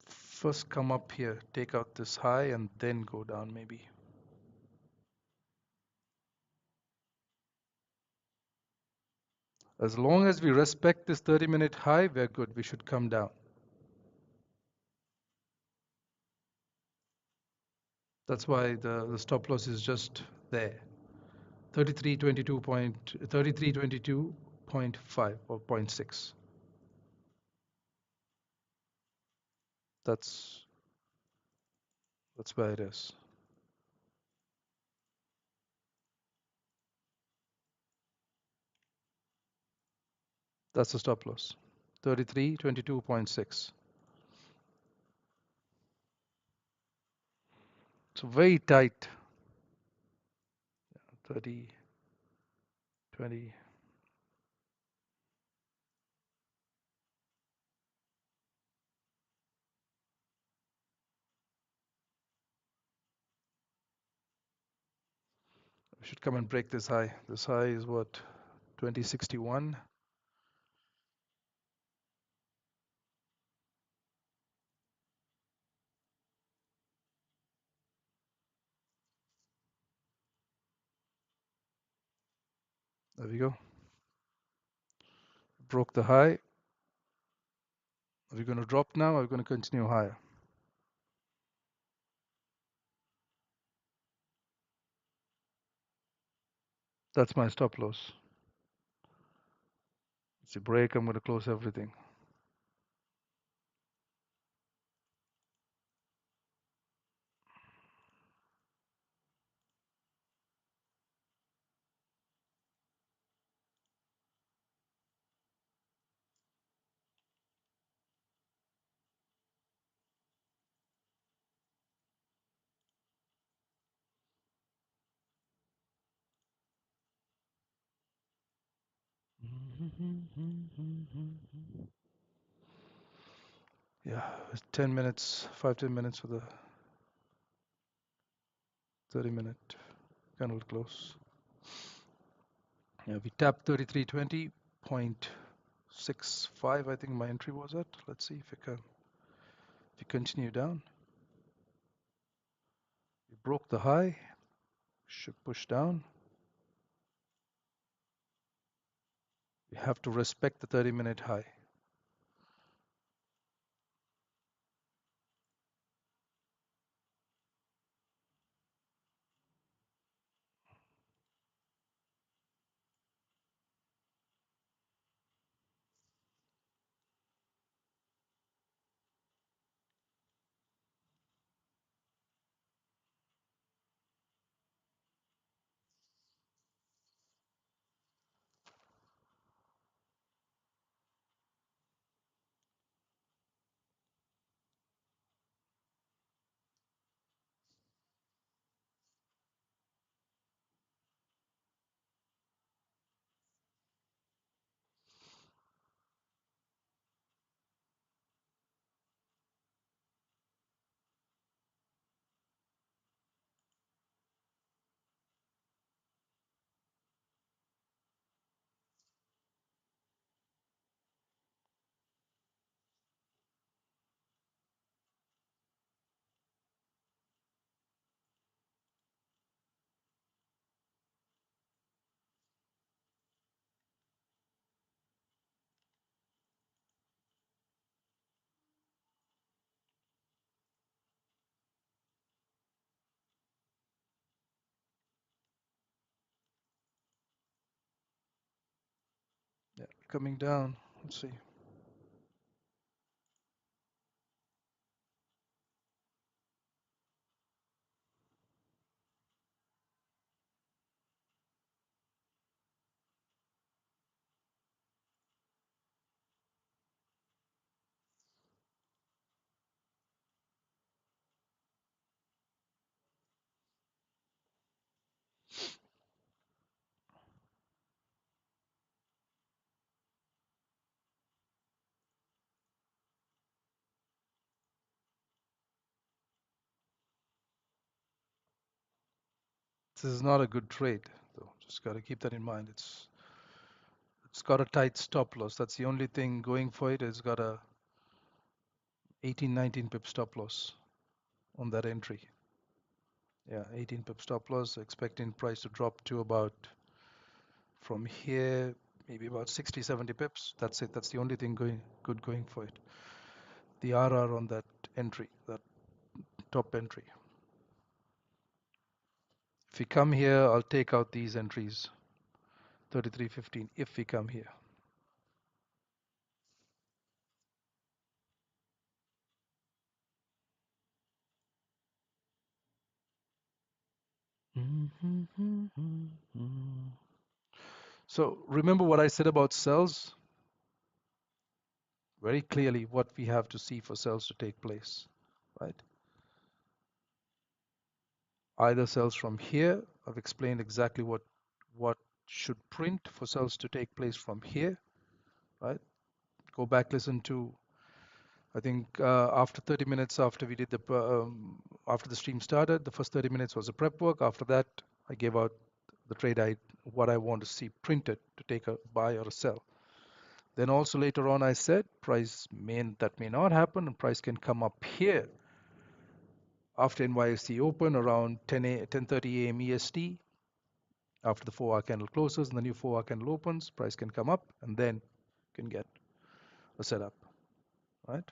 First come up here, take out this high and then go down maybe. As long as we respect this 30-minute high, we're good. We should come down. That's why the stop loss is just there. 3322.5 or 0.6. That's where it is. That's the stop loss. 3322.6. So very tight. 30, 20. We should come and break this high. This high is what? 2061. There we go. Broke the high. Are we going to drop now or are we going to continue higher? That's my stop loss. It's a break. I'm going to close everything. Yeah, 10 minutes, 5-10 minutes for the 30-minute candle close. Yeah, we tapped 3320.65. I think my entry was at. Let's see if we continue down. We broke the high, should push down. We have to respect the 30-minute high. Yeah, coming down. Let's see. This is not a good trade, though. Just got to keep that in mind. It's got a tight stop loss. That's the only thing going for it. It's got a 18, 19 pip stop loss on that entry. Yeah, 18 pip stop loss. Expecting price to drop to about from here, maybe about 60, 70 pips. That's it. That's the only thing going for it. The RR on that entry, that top entry. If we come here, I'll take out these entries, 33.15, if we come here. So remember what I said about sells? Very clearly what we have to see for sells to take place, right? Either sells from here. I've explained exactly what should print for sells to take place from here, right? Go back, listen to, I think after 30 minutes after we did after the stream started, the first 30 minutes was a prep work. After that, I gave out the trade what I want to see printed to take a buy or a sell. Then also later on, I said that may not happen, and price can come up here after NYSE open around 10:30 a.m. EST. After the 4-hour candle closes and the new 4-hour candle opens, price can come up and then can get a setup, right?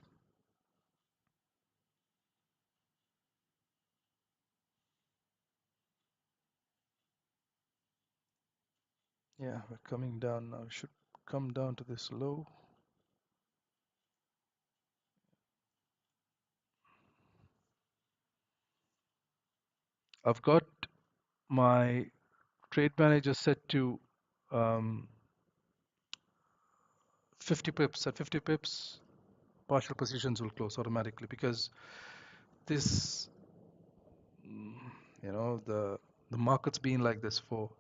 Yeah, we're coming down now. Should come down to this low. I've got my trade manager set to 50 pips. At 50 pips, partial positions will close automatically because this, the market's been like this for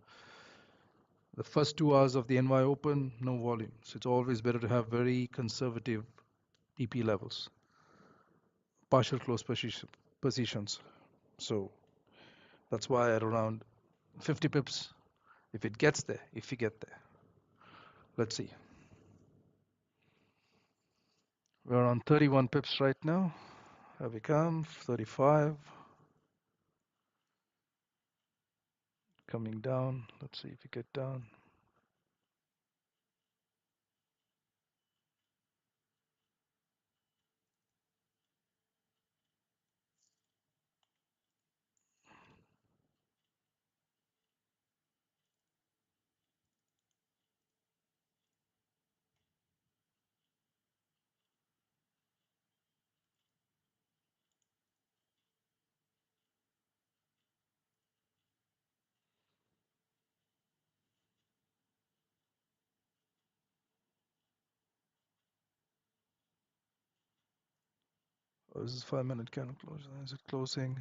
The first 2 hours of the NY Open, no volume. So it's always better to have very conservative TP levels, partial close positions. So that's why at around 50 pips, if it gets there, if you get there. Let's see. We're on 31 pips right now. Here we come, 35. Coming down. Let's see if we get down. Oh, this is 5-minute candle close. Is it closing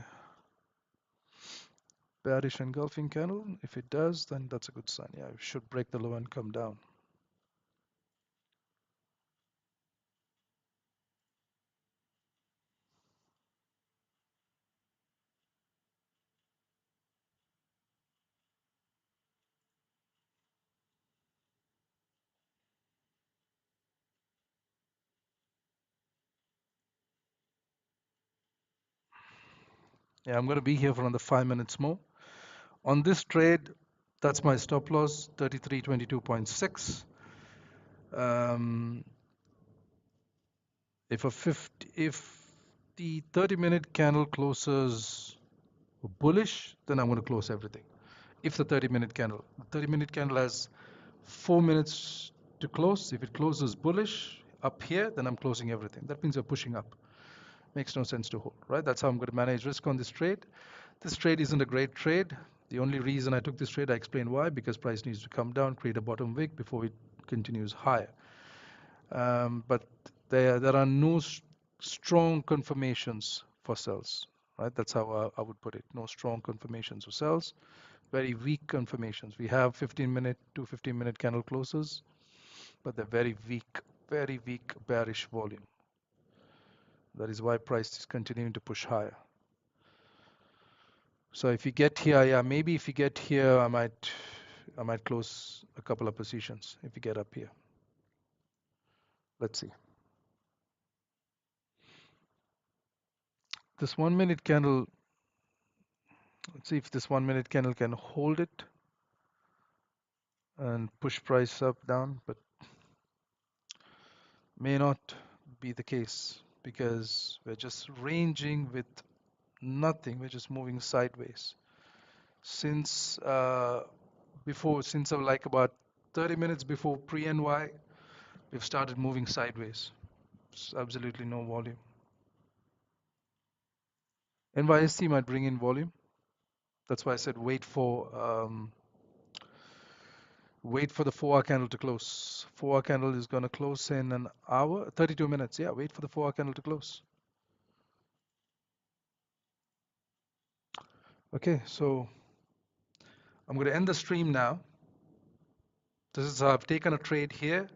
bearish engulfing candle? If it does, then that's a good sign. Yeah, it should break the low and come down. Yeah, I'm going to be here for another 5 minutes more. On this trade, that's my stop loss, 3322.6. Um, if the 30-minute candle closes bullish, then I'm going to close everything. If the 30-minute candle has 4 minutes to close. If it closes bullish up here, then I'm closing everything. That means you're pushing up. Makes no sense to hold, right? That's how I'm going to manage risk on this trade. This trade isn't a great trade. The only reason I took this trade, I explained why, because price needs to come down, create a bottom wick before it continues higher. But there are no strong confirmations for sells, right? That's how I would put it. No strong confirmations for sells, very weak confirmations. We have 15-minute to 15-minute candle closes, but they're very weak bearish volume. That is why price is continuing to push higher. So if you get here, yeah, maybe if you get here, I might close a couple of positions if you get up here. Let's see. This 1-minute candle, let's see if this 1-minute candle can hold it and push price up down, but may not be the case because we're just ranging with nothing. We're just moving sideways. Since like about 30 minutes before pre-NY, we've started moving sideways. It's absolutely no volume. NYST might bring in volume. That's why I said wait for the 4-hour candle to close. 4-hour candle is going to close in an hour, 32 minutes. Yeah, wait for the 4-hour candle to close. Okay, so I'm going to end the stream now. This is I've taken a trade here,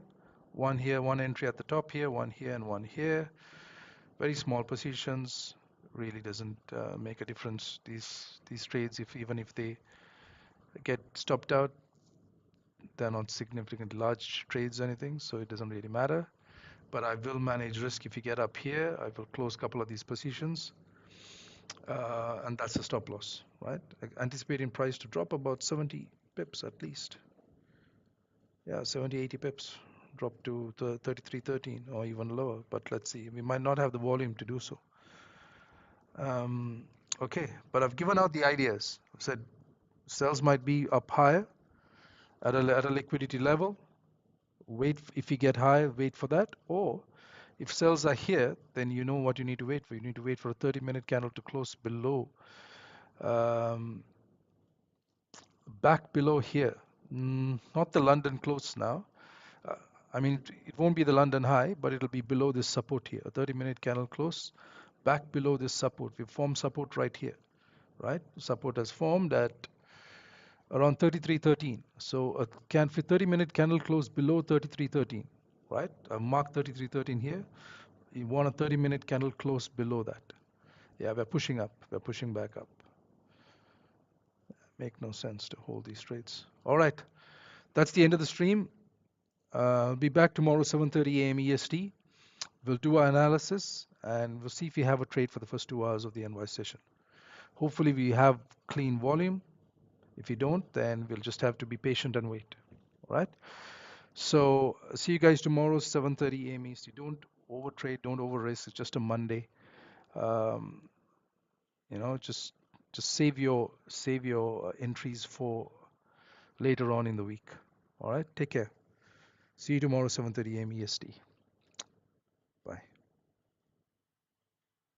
one entry at the top here, one here and one here. Very small positions, really doesn't make a difference. These trades, even if they get stopped out, they're not significant large trades or anything, so it doesn't really matter. But I will manage risk if you get up here. I will close a couple of these positions, and that's the stop loss, right? Anticipating price to drop about 70 pips at least. Yeah, 70, 80 pips, drop to 33.13 or even lower. But let's see, we might not have the volume to do so. Okay, but I've given out the ideas. I've said sales might be up higher at a liquidity level. Wait, if you get higher, wait for that. Or if sales are here, then you know what you need to wait for. You need to wait for a 30-minute candle to close below, back below here. Not the London close now. Uh, I mean, it won't be the London high, but it'll be below this support here. A 30-minute candle close, back below this support. We formed support right here, right? Support has formed at around 33.13. So a can for 30-minute candle close below 33.13, right? Mark 33.13 here. You want a 30-minute candle close below that. Yeah, we're pushing up. We're pushing back up. Make no sense to hold these trades. All right, that's the end of the stream. I'll be back tomorrow 7:30 a.m. EST. We'll do our analysis and we'll see if we have a trade for the first 2 hours of the NY session. Hopefully we have clean volume. If we don't, then we'll just have to be patient and wait. All right. So see you guys tomorrow 7:30 a.m. EST. Don't overtrade. Don't over risk. It's just a Monday. Um, just save your entries for later on in the week. All right. Take care. See you tomorrow 7:30 a.m. EST.